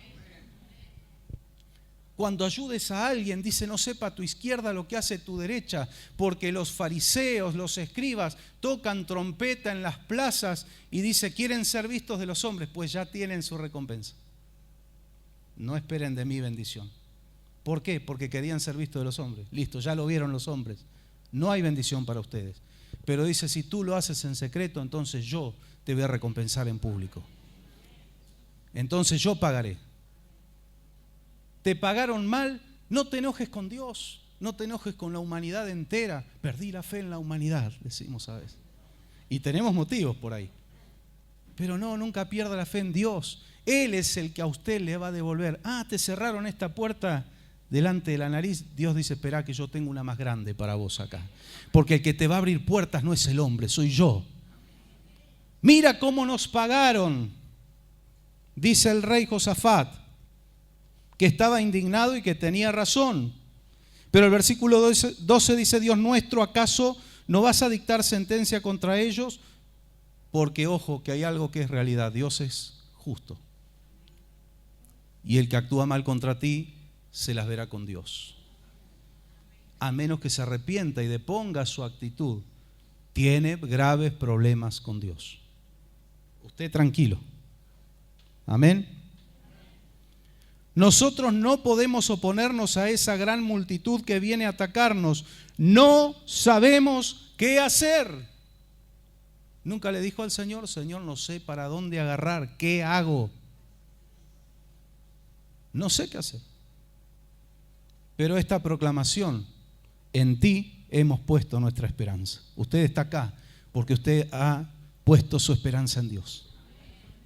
Cuando ayudes a alguien, dice, no sepa tu izquierda lo que hace tu derecha, porque los fariseos, los escribas, tocan trompeta en las plazas y dice, quieren ser vistos de los hombres, pues ya tienen su recompensa. No esperen de mí bendición. ¿Por qué? Porque querían ser vistos de los hombres. Listo, ya lo vieron los hombres. No hay bendición para ustedes. Pero dice, si tú lo haces en secreto, entonces yo te voy a recompensar en público. Entonces yo pagaré. Te pagaron mal, no te enojes con Dios, no te enojes con la humanidad entera. Perdí la fe en la humanidad, decimos a veces. Y tenemos motivos por ahí. Pero no, nunca pierda la fe en Dios. Él es el que a usted le va a devolver. Te cerraron esta puerta delante de la nariz. Dios dice, espera que yo tengo una más grande para vos acá. Porque el que te va a abrir puertas no es el hombre, soy yo. Mira cómo nos pagaron, dice el rey Josafat, que estaba indignado y que tenía razón. Pero el versículo 12 dice, Dios nuestro, ¿acaso no vas a dictar sentencia contra ellos? Porque, ojo, que hay algo que es realidad, Dios es justo. Y el que actúa mal contra ti, se las verá con Dios. A menos que se arrepienta y deponga su actitud, tiene graves problemas con Dios. Usted tranquilo. Amén. Nosotros no podemos oponernos a esa gran multitud que viene a atacarnos. No sabemos qué hacer. Nunca le dijo al Señor, Señor, no sé para dónde agarrar, ¿qué hago? No sé qué hacer. Pero esta proclamación, en ti hemos puesto nuestra esperanza. Usted está acá porque usted ha puesto su esperanza en Dios.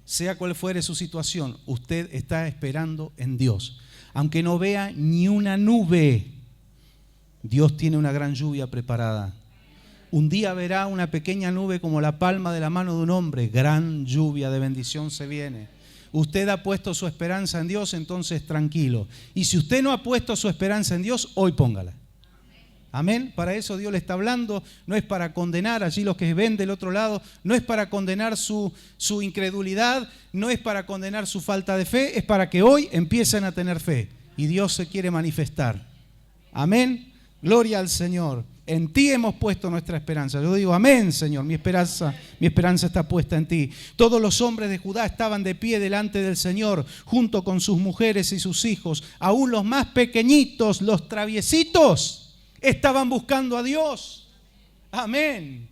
Sea cual fuere su situación, usted está esperando en Dios. Aunque no vea ni una nube, Dios tiene una gran lluvia preparada. Un día verá una pequeña nube como la palma de la mano de un hombre. Gran lluvia de bendición se viene. Usted ha puesto su esperanza en Dios, entonces tranquilo. Y si usted no ha puesto su esperanza en Dios, hoy póngala. Amén. Para eso Dios le está hablando. No es para condenar allí los que ven del otro lado. No es para condenar su incredulidad. No es para condenar su falta de fe. Es para que hoy empiecen a tener fe. Y Dios se quiere manifestar. Amén. Gloria al Señor. En ti hemos puesto nuestra esperanza. Yo digo, amén, Señor, mi esperanza está puesta en ti. Todos los hombres de Judá estaban de pie delante del Señor, junto con sus mujeres y sus hijos. Aún los más pequeñitos, los traviesitos, estaban buscando a Dios. Amén.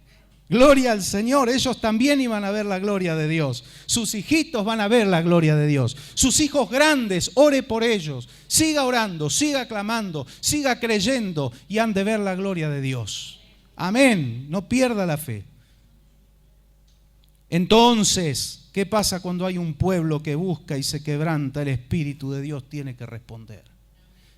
Gloria al Señor. Ellos también iban a ver la gloria de Dios. Sus hijitos van a ver la gloria de Dios. Sus hijos grandes, ore por ellos. Siga orando, siga clamando, siga creyendo y han de ver la gloria de Dios. Amén. No pierda la fe. Entonces, ¿qué pasa cuando hay un pueblo que busca y se quebranta? El Espíritu de Dios tiene que responder.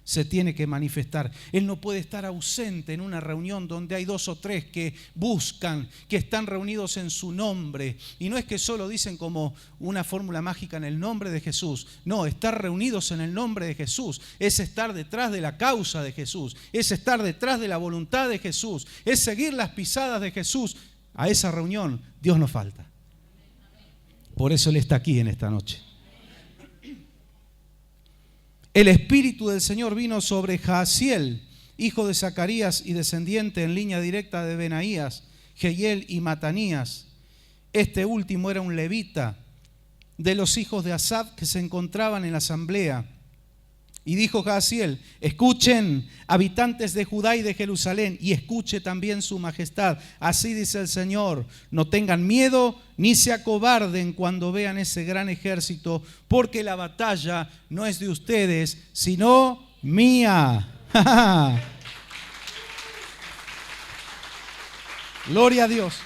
Se tiene que manifestar. Él no puede estar ausente en una reunión donde hay 2 o 3 que buscan, que están reunidos en su nombre. Y no es que solo dicen como una fórmula mágica en el nombre de Jesús. No, estar reunidos en el nombre de Jesús es estar detrás de la causa de Jesús, es estar detrás de la voluntad de Jesús, es seguir las pisadas de Jesús. A esa reunión Dios no falta. Por eso Él está aquí en esta noche. El Espíritu del Señor vino sobre Jaasiel, hijo de Zacarías y descendiente en línea directa de Benaías, Jehiel y Matanías. Este último era un levita de los hijos de Asaf que se encontraban en la asamblea. Y dijo Jaasiel, escuchen, habitantes de Judá y de Jerusalén, y escuche también su majestad. Así dice el Señor, no tengan miedo ni se acobarden cuando vean ese gran ejército, porque la batalla no es de ustedes, sino mía. Gloria a Dios.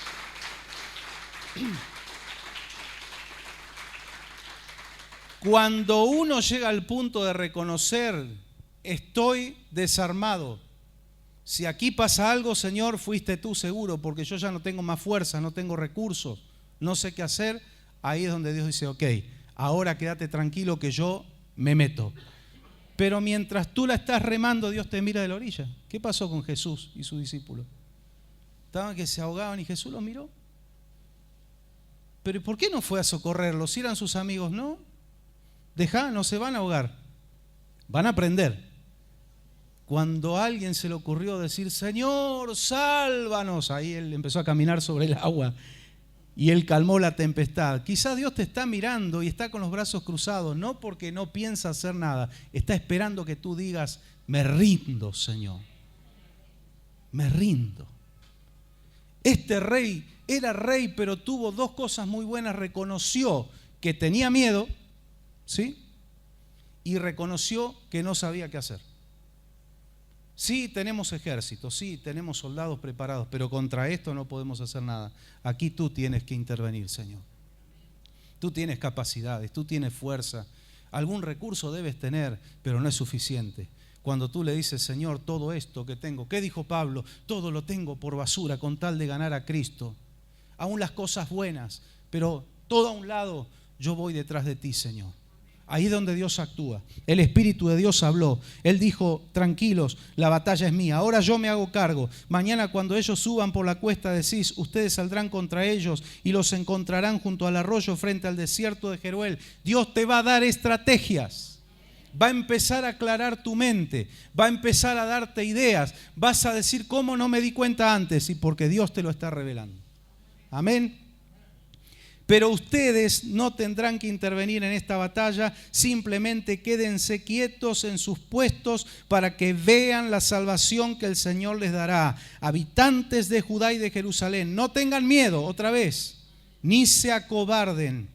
Cuando uno llega al punto de reconocer, estoy desarmado. Si aquí pasa algo, Señor, fuiste tú seguro, porque yo ya no tengo más fuerza, no tengo recursos, no sé qué hacer. Ahí es donde Dios dice, ok, ahora quédate tranquilo que yo me meto. Pero mientras tú la estás remando, Dios te mira de la orilla. ¿Qué pasó con Jesús y sus discípulos? Estaban que se ahogaban y Jesús los miró. Pero ¿por qué no fue a socorrerlos? Si eran sus amigos, ¿no? Dejá, no se van a ahogar, van a aprender. Cuando a alguien se le ocurrió decir, Señor, sálvanos, ahí él empezó a caminar sobre el agua y él calmó la tempestad. Quizás Dios te está mirando y está con los brazos cruzados, no porque no piensa hacer nada, está esperando que tú digas, me rindo, Señor, me rindo. Este rey era rey, pero tuvo 2 cosas muy buenas. Reconoció que tenía miedo, ¿sí? Y reconoció que no sabía qué hacer. Sí, tenemos ejército, sí, tenemos soldados preparados, pero contra esto no podemos hacer nada. Aquí tú tienes que intervenir, Señor. Tú tienes capacidades, tú tienes fuerza. Algún recurso debes tener, pero no es suficiente. Cuando tú le dices, Señor, todo esto que tengo, ¿qué dijo Pablo? Todo lo tengo por basura con tal de ganar a Cristo. Aún las cosas buenas, pero todo a un lado, yo voy detrás de ti, Señor. Ahí es donde Dios actúa. El Espíritu de Dios habló. Él dijo, tranquilos, la batalla es mía. Ahora yo me hago cargo. Mañana cuando ellos suban por la cuesta de Cis, ustedes saldrán contra ellos y los encontrarán junto al arroyo frente al desierto de Jeruel. Dios te va a dar estrategias. Va a empezar a aclarar tu mente. Va a empezar a darte ideas. Vas a decir, ¿cómo no me di cuenta antes? Y porque Dios te lo está revelando. Amén. Pero ustedes no tendrán que intervenir en esta batalla, simplemente quédense quietos en sus puestos para que vean la salvación que el Señor les dará. Habitantes de Judá y de Jerusalén, no tengan miedo, otra vez, ni se acobarden.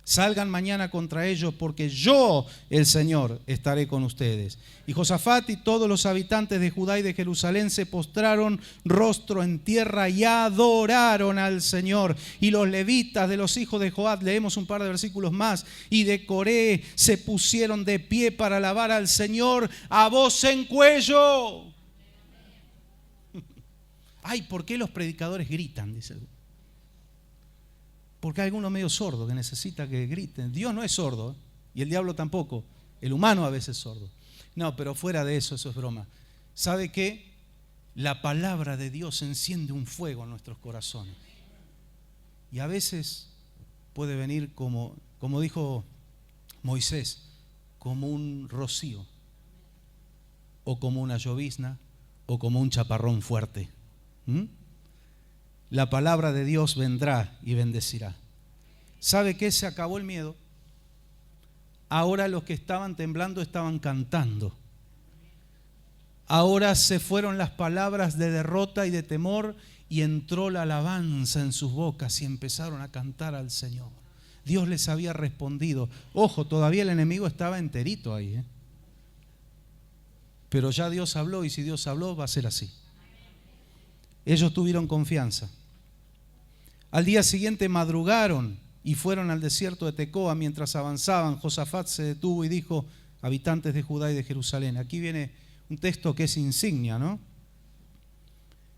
Salgan mañana contra ellos porque yo, el Señor, estaré con ustedes. Y Josafat y todos los habitantes de Judá y de Jerusalén se postraron rostro en tierra y adoraron al Señor. Y los levitas de los hijos de Joab, leemos un par de versículos más, y de Coré se pusieron de pie para alabar al Señor a voz en cuello. Ay, ¿por qué los predicadores gritan? Dice el... Porque hay alguno medio sordo que necesita que griten. Dios no es sordo, y el diablo tampoco. El humano a veces es sordo. No, pero fuera de eso, eso es broma. ¿Sabe qué? La palabra de Dios enciende un fuego en nuestros corazones. Y a veces puede venir como dijo Moisés, como un rocío, o como una llovizna, o como un chaparrón fuerte. La palabra de Dios vendrá y bendecirá. ¿Sabe qué? Se acabó el miedo. Ahora los que estaban temblando estaban cantando. Ahora se fueron las palabras de derrota y de temor y entró la alabanza en sus bocas y empezaron a cantar al Señor. Dios les había respondido. Ojo, todavía el enemigo estaba enterito ahí, pero ya Dios habló, y si Dios habló va a ser así. Ellos tuvieron confianza. Al día siguiente madrugaron y fueron al desierto de Tecoa. Mientras avanzaban, Josafat se detuvo y dijo, habitantes de Judá y de Jerusalén. Aquí viene un texto que es insignia, ¿no?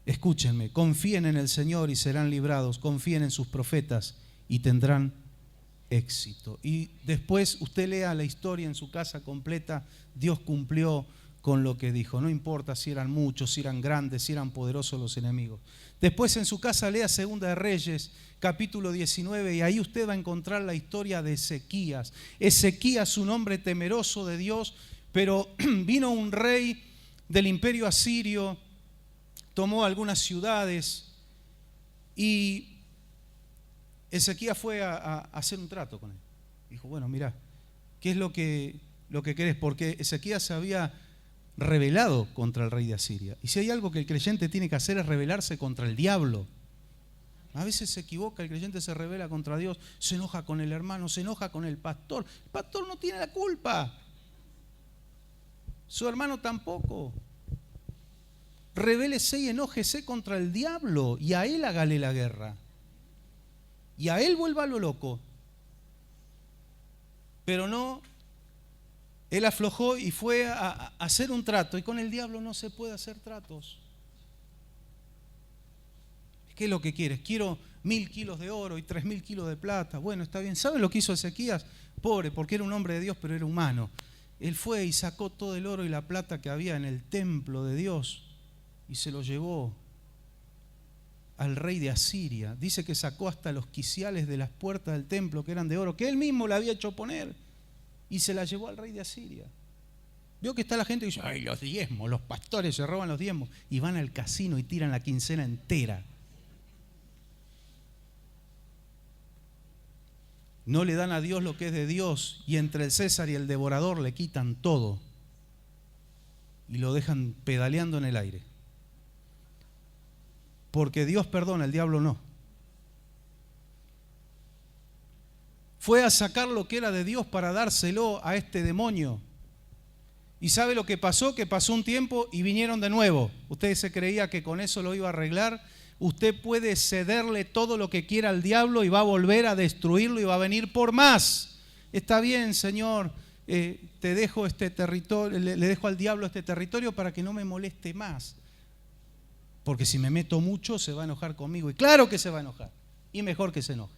Escúchenme, confíen en el Señor y serán librados, confíen en sus profetas y tendrán éxito. Y después usted lea la historia en su casa completa. Dios cumplió con lo que dijo. No importa si eran muchos, si eran grandes, si eran poderosos los enemigos. Después en su casa lea Segunda de Reyes, capítulo 19, y ahí usted va a encontrar la historia de Ezequías. Ezequías, un hombre temeroso de Dios, pero vino un rey del imperio asirio, tomó algunas ciudades y Ezequías fue a hacer un trato con él. Dijo, bueno, mira, ¿qué es lo que querés? Porque Ezequías se había rebelado contra el rey de Asiria. Y si hay algo que el creyente tiene que hacer es rebelarse contra el diablo. A veces se equivoca, el creyente se rebela contra Dios, se enoja con el hermano, se enoja con el pastor. El pastor no tiene la culpa. Su hermano tampoco. Rebélese y enójese contra el diablo y a él hágale la guerra. Y a él vuélvalo loco. Pero no... Él aflojó y fue a hacer un trato. Y con el diablo no se puede hacer tratos. ¿Qué es lo que quieres? Quiero 1000 kilos de oro y 3000 kilos de plata. Bueno, está bien. ¿Saben lo que hizo Ezequías? Pobre, porque era un hombre de Dios, pero era humano. Él fue y sacó todo el oro y la plata que había en el templo de Dios y se lo llevó al rey de Asiria. Dice que sacó hasta los quiciales de las puertas del templo que eran de oro, que él mismo le había hecho poner. Y se la llevó al rey de Asiria. Vio que está la gente que dice, ay, los diezmos, los pastores se roban los diezmos. Y van al casino y tiran la quincena entera. No le dan a Dios lo que es de Dios. Y entre el César y el devorador le quitan todo. Y lo dejan pedaleando en el aire. Porque Dios perdona, el diablo no. Fue a sacar lo que era de Dios para dárselo a este demonio. ¿Y sabe lo que pasó? Que pasó un tiempo y vinieron de nuevo. Usted se creía que con eso lo iba a arreglar. Usted puede cederle todo lo que quiera al diablo y va a volver a destruirlo y va a venir por más. Está bien, Señor, te dejo este territorio, le dejo al diablo este territorio para que no me moleste más. Porque si me meto mucho se va a enojar conmigo. Y claro que se va a enojar. Y mejor que se enoje.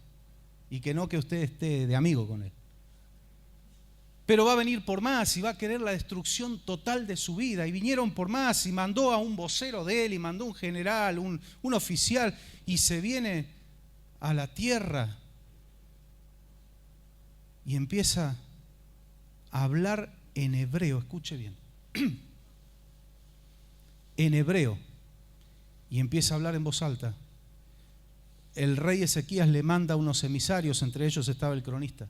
y que no que usted esté de amigo con él. Pero va a venir por más y va a querer la destrucción total de su vida. Y vinieron por más y mandó a un vocero de él y mandó un general, un oficial, y se viene a la tierra y empieza a hablar en hebreo. Escuche bien. En hebreo. Y empieza a hablar en voz alta. El rey Ezequías le manda a unos emisarios, entre ellos estaba el cronista.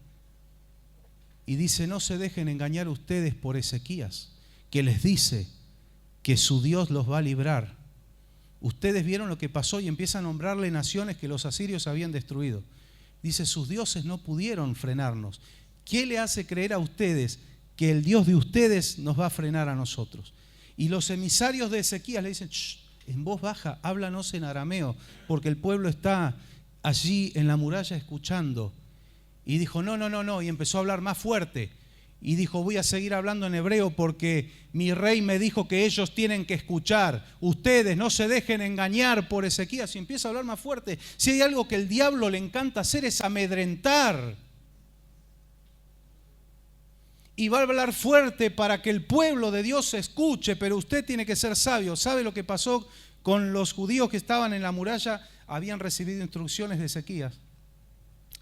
Y dice, no se dejen engañar ustedes por Ezequías, que les dice que su Dios los va a librar. Ustedes vieron lo que pasó y empieza a nombrarle naciones que los asirios habían destruido. Dice, sus dioses no pudieron frenarnos. ¿Qué le hace creer a ustedes que el Dios de ustedes nos va a frenar a nosotros? Y los emisarios de Ezequías le dicen, en voz baja, háblanos en arameo, porque el pueblo está allí en la muralla escuchando. Y dijo, no, y empezó a hablar más fuerte. Y dijo, voy a seguir hablando en hebreo porque mi rey me dijo que ellos tienen que escuchar. Ustedes no se dejen engañar por Ezequías. Y empieza a hablar más fuerte. Si hay algo que el diablo le encanta hacer es amedrentar. Y va a hablar fuerte para que el pueblo de Dios se escuche, pero usted tiene que ser sabio. ¿Sabe lo que pasó con los judíos que estaban en la muralla? Habían recibido instrucciones de Ezequías,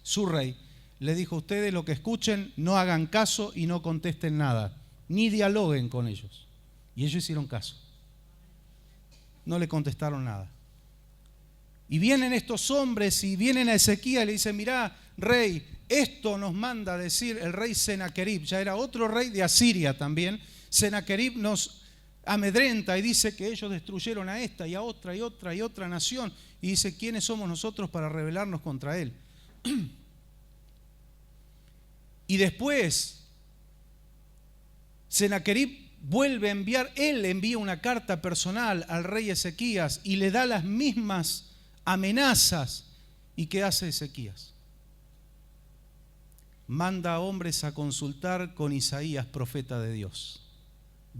su rey. Le dijo, ustedes lo que escuchen, no hagan caso y no contesten nada, ni dialoguen con ellos. Y ellos hicieron caso. No le contestaron nada. Y vienen estos hombres y vienen a Ezequías y le dicen, mirá, rey, esto nos manda a decir el rey Senaquerib, ya era otro rey de Asiria también. Senaquerib nos amedrenta y dice que ellos destruyeron a esta y a otra y otra y otra nación. Y dice, ¿quiénes somos nosotros para rebelarnos contra él? Y después, Senaquerib vuelve a enviar, él envía una carta personal al rey Ezequías y le da las mismas amenazas. ¿Y qué hace Ezequías? Manda a hombres a consultar con Isaías, profeta de Dios.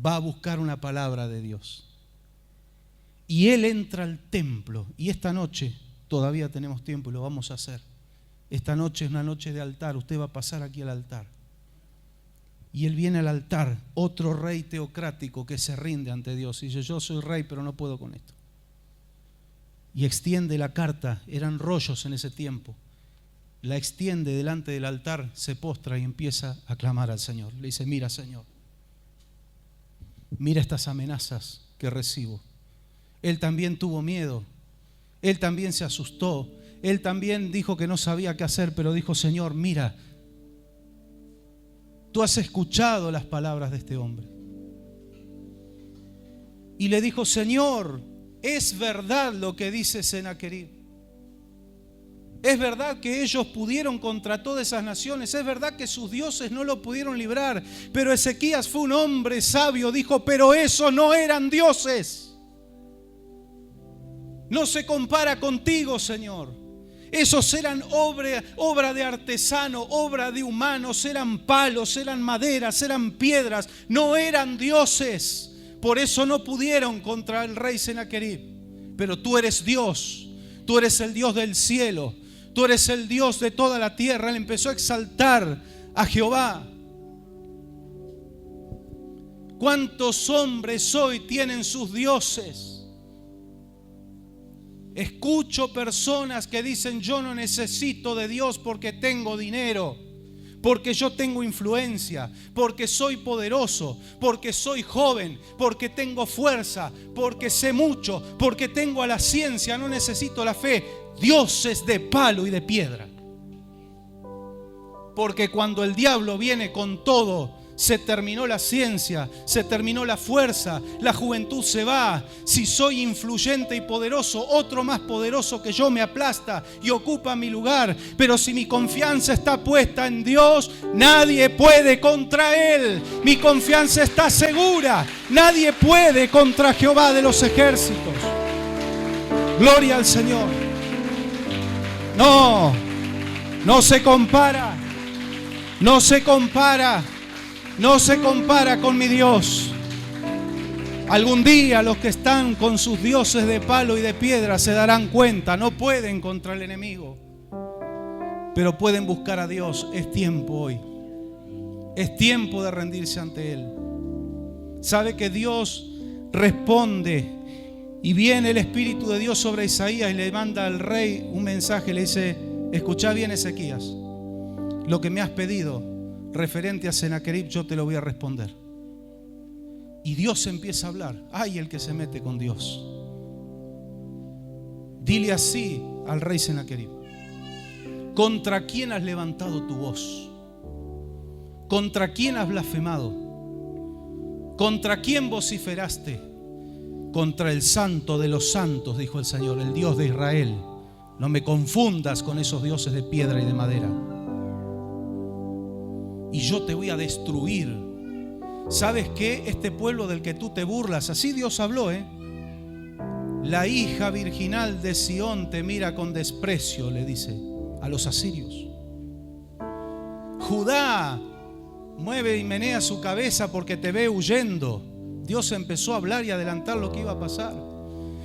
Va a buscar una palabra de Dios. Y él entra al templo. Y esta noche, todavía tenemos tiempo y lo vamos a hacer. Esta noche es una noche de altar, usted va a pasar aquí al altar. Y él viene al altar, otro rey teocrático que se rinde ante Dios. Y dice, yo soy rey, pero no puedo con esto. Y extiende la carta, eran rollos en ese tiempo. La extiende delante del altar, se postra y empieza a clamar al Señor. Le dice, mira Señor, mira estas amenazas que recibo. Él también tuvo miedo, él también se asustó. Él también dijo que no sabía qué hacer, pero dijo, Señor, mira, tú has escuchado las palabras de este hombre. Y le dijo, Señor, es verdad lo que dice Senaquerib. Es verdad que ellos pudieron contra todas esas naciones. Es verdad que sus dioses no lo pudieron librar. Pero Ezequías fue un hombre sabio, dijo, pero esos no eran dioses. No se compara contigo, Señor. Esos eran obra de artesano, obra de humanos, eran palos, eran maderas, eran piedras, no eran dioses. Por eso no pudieron contra el rey Senaquerib. Pero tú eres Dios, tú eres el Dios del cielo, tú eres el Dios de toda la tierra. Él empezó a exaltar a Jehová. ¿Cuántos hombres hoy tienen sus dioses? Escucho personas que dicen, yo no necesito de Dios porque tengo dinero, porque yo tengo influencia, porque soy poderoso, porque soy joven, porque tengo fuerza, porque sé mucho, porque tengo a la ciencia, no necesito la fe. Dioses de palo y de piedra. Porque cuando el diablo viene con todo, se terminó la ciencia, se terminó la fuerza, la juventud se va. Si soy influyente y poderoso, otro más poderoso que yo me aplasta y ocupa mi lugar. Pero si mi confianza está puesta en Dios, nadie puede contra Él. Mi confianza está segura. Nadie puede contra Jehová de los ejércitos. Gloria al Señor. No se compara. No se compara. No se compara con mi Dios. Algún día los que están con sus dioses de palo y de piedra se darán cuenta, no pueden contra el enemigo. pero pueden buscar a Dios. Es tiempo hoy. Es tiempo de rendirse ante Él. Sabe que Dios responde y viene el Espíritu de Dios sobre Isaías y le manda al rey un mensaje. Le dice: escuchá bien, Ezequías, lo que me has pedido referente a Sennacherib yo te lo voy a responder. Y Dios empieza a hablar. Ay, el que se mete con Dios. Dile así al rey Sennacherib: ¿contra quién has levantado tu voz? ¿Contra quién has blasfemado? ¿Contra quién vociferaste? Contra el Santo de los santos, dijo el Señor, el Dios de Israel. No me confundas con esos dioses de piedra y de madera. Y yo te voy a destruir. ¿Sabes qué? Este pueblo del que tú te burlas, así Dios habló, la hija virginal de Sión te mira con desprecio, le dice a los asirios. Judá mueve y menea su cabeza porque te ve huyendo. Dios empezó a hablar y adelantar lo que iba a pasar.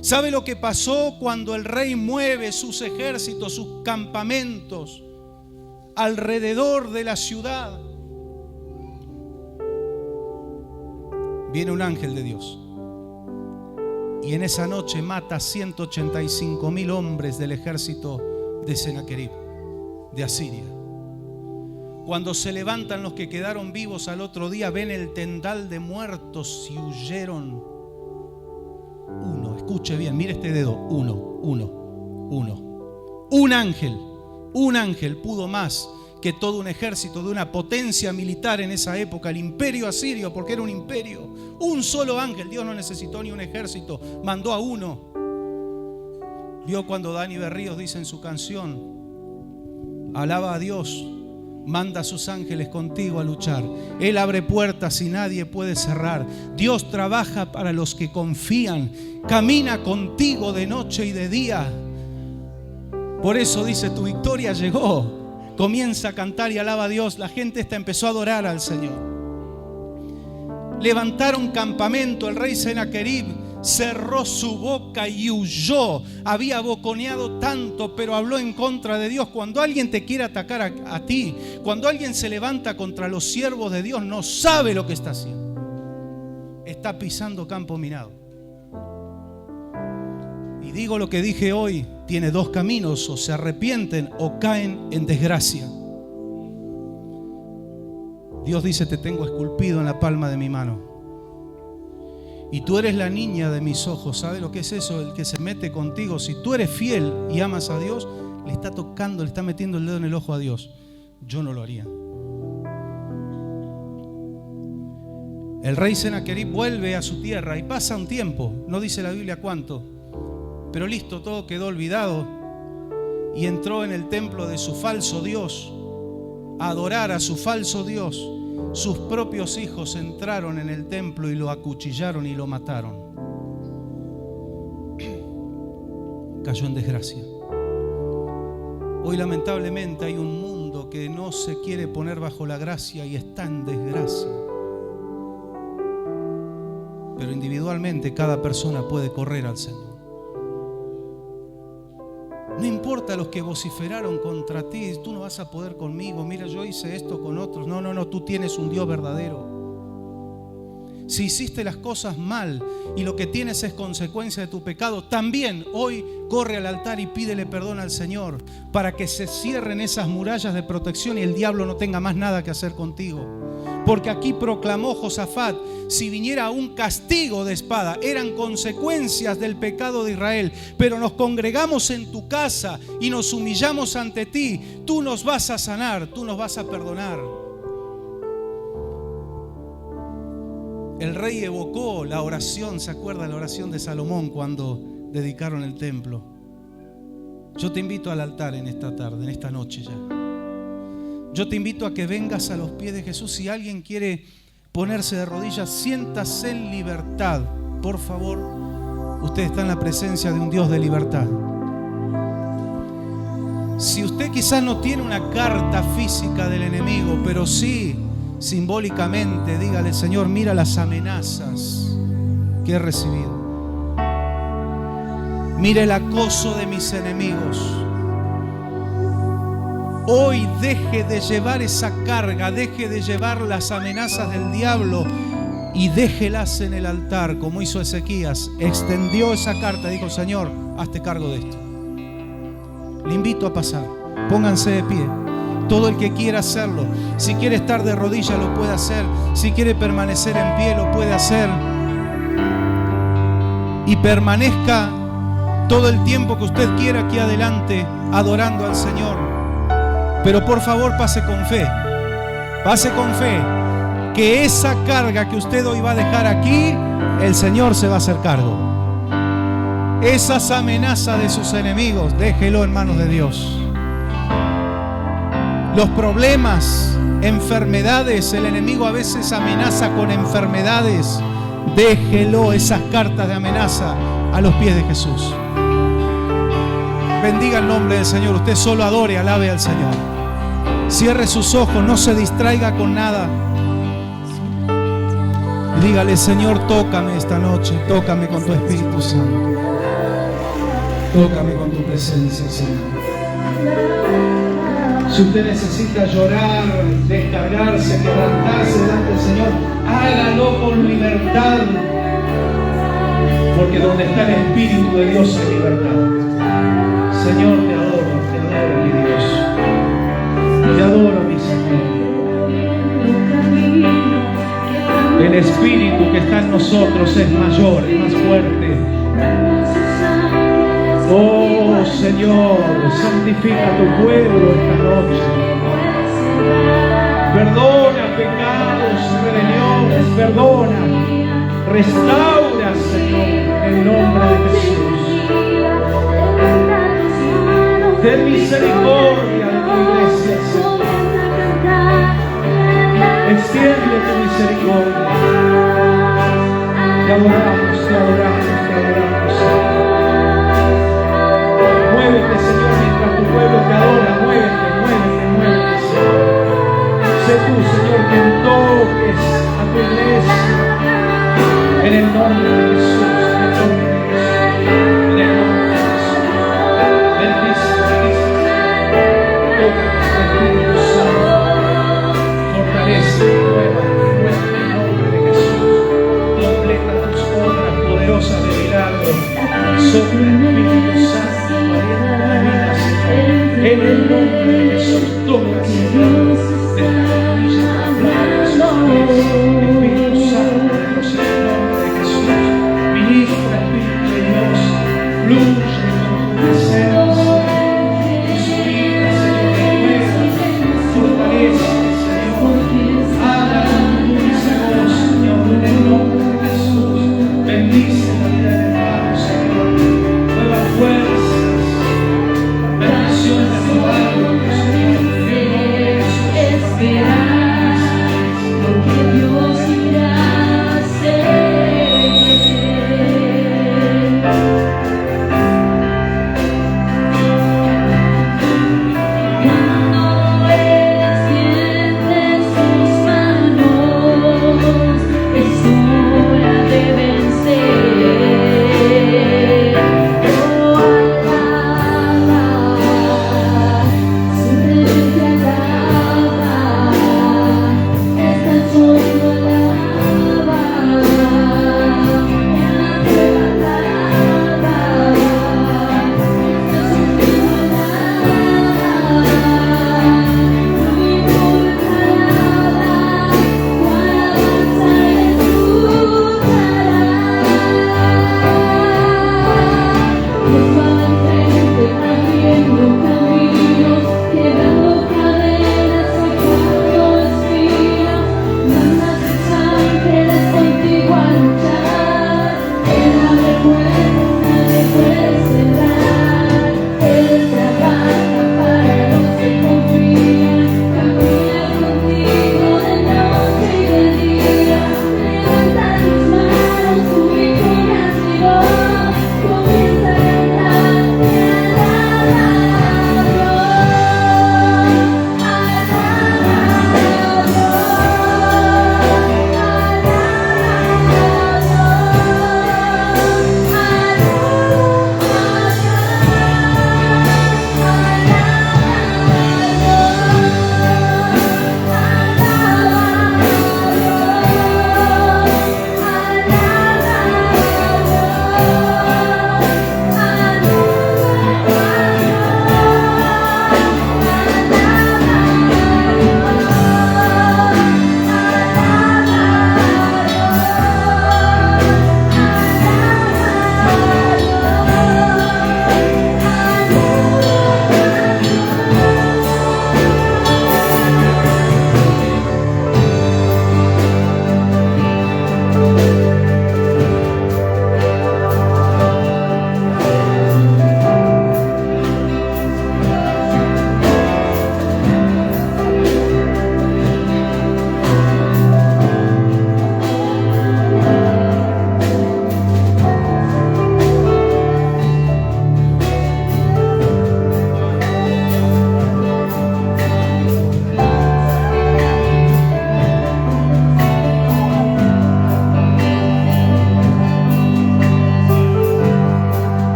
¿Sabe lo que pasó cuando el rey mueve sus ejércitos, sus campamentos alrededor de la ciudad? Viene un ángel de Dios y en esa noche mata 185.000 hombres del ejército de Sennacherib, de Asiria. Cuando se levantan los que quedaron vivos al otro día, ven el tendal de muertos y huyeron. Uno, escuche bien, mire este dedo, uno. Un ángel pudo más que todo un ejército de una potencia militar en esa época, el imperio asirio, porque era un imperio. Un solo ángel, Dios no necesitó ni un ejército, mandó a uno. Vio cuando Dani Berríos dice en su canción: alaba a Dios, manda a sus ángeles contigo a luchar. Él abre puertas y nadie puede cerrar. Dios trabaja para los que confían, camina contigo de noche y de día. Por eso dice: tu victoria llegó. Comienza a cantar y alaba a Dios. La gente empezó a adorar al Señor. Levantaron campamento. El rey Sennacherib cerró su boca y huyó. Había boconeado tanto, pero habló en contra de Dios. Cuando alguien te quiere atacar a ti, cuando alguien se levanta contra los siervos de Dios, no sabe lo que está haciendo. Está pisando campo minado. Y digo lo que dije hoy: tiene dos caminos: o se arrepienten o caen en desgracia. Dios dice: te tengo esculpido en la palma de mi mano y tú eres la niña de mis ojos. ¿Sabe lo que es eso? El que se mete contigo, si tú eres fiel y amas a Dios, le está tocando, le está metiendo el dedo en el ojo a Dios. Yo no lo haría. El rey Sennacherib vuelve a su tierra y pasa un tiempo, no dice la Biblia cuánto, pero listo, todo quedó olvidado y entró en el templo de su falso Dios a adorar a su falso Dios. Sus propios hijos entraron en el templo y lo acuchillaron y lo mataron. Cayó en desgracia. Hoy lamentablemente hay un mundo que no se quiere poner bajo la gracia y está en desgracia. Pero individualmente cada persona puede correr al Señor. No importa los que vociferaron contra ti, tú no vas a poder conmigo, mira, yo hice esto con otros. No, tú tienes un Dios verdadero. Si hiciste las cosas mal y lo que tienes es consecuencia de tu pecado, también hoy corre al altar y pídele perdón al Señor para que se cierren esas murallas de protección y el diablo no tenga más nada que hacer contigo. Porque aquí proclamó Josafat: si viniera un castigo de espada, eran consecuencias del pecado de Israel, pero nos congregamos en tu casa y nos humillamos ante ti, tú nos vas a sanar, tú nos vas a perdonar. El rey evocó la oración, ¿se acuerda la oración de Salomón cuando dedicaron el templo? Yo te invito al altar en esta tarde, en esta noche ya. Yo te invito a que vengas a los pies de Jesús. Si alguien quiere ponerse de rodillas, siéntase en libertad. Por favor, usted está en la presencia de un Dios de libertad. Si usted quizás no tiene una carta física del enemigo, pero sí simbólicamente, dígale: Señor, mira las amenazas que he recibido. Mira el acoso de mis enemigos. hoy deje de llevar esa carga, deje de llevar las amenazas del diablo y déjelas en el altar, como hizo Ezequías. Extendió esa carta, dijo: Señor, hazte cargo de esto. Le invito a pasar, pónganse de pie. Todo el que quiera hacerlo, si quiere estar de rodillas lo puede hacer, si quiere permanecer en pie lo puede hacer. Y permanezca todo el tiempo que usted quiera aquí adelante adorando al Señor. Pero por favor pase con fe, que esa carga que usted hoy va a dejar aquí, el Señor se va a hacer cargo. Esas amenazas de sus enemigos, déjelo en manos de Dios. Los problemas, enfermedades, el enemigo a veces amenaza con enfermedades. Déjelo, esas cartas de amenaza, a los pies de Jesús. Bendiga el nombre del Señor. Usted solo adore, alabe al Señor. Cierre sus ojos, no se distraiga con nada. Dígale: Señor, tócame esta noche, tócame con tu Espíritu Santo. Tócame con tu presencia, Señor. Si usted necesita llorar, descargarse, quebrantarse delante del Señor, hágalo con libertad. Porque donde está el Espíritu de Dios hay libertad. Señor, te adoro, mi Dios. Te adoro, mi Señor. El Espíritu que está en nosotros es mayor, es más fuerte. Oh Señor, santifica a tu pueblo esta noche. Perdona pecados, rebeliones, perdona, restaura, Señor, en el nombre de Jesús. Ten misericordia de tu iglesia, Señor. Extiende tu misericordia. Te adoramos, te adoramos, te adoramos, Señor. Muévete, Señor, mientras tu pueblo te adora. Muévete, muévete, muévete, Señor. Sé tú, Señor, quien toques a tu iglesia. En el nombre de Jesús, en el nombre de Jesús, en el nombre de Jesús. Bendice, bendice. Toca tu Espíritu Santo. Fortalece, renueva, renueva en el nombre de Jesús. Completa tus obras poderosas de milagro. Sopla el Espíritu Santo. En el nombre de Jesús, toca, Señor, de la rodilla a la playa de sus pies. Espíritu Santo de Dios, en el nombre de Jesús,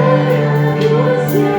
Thank you.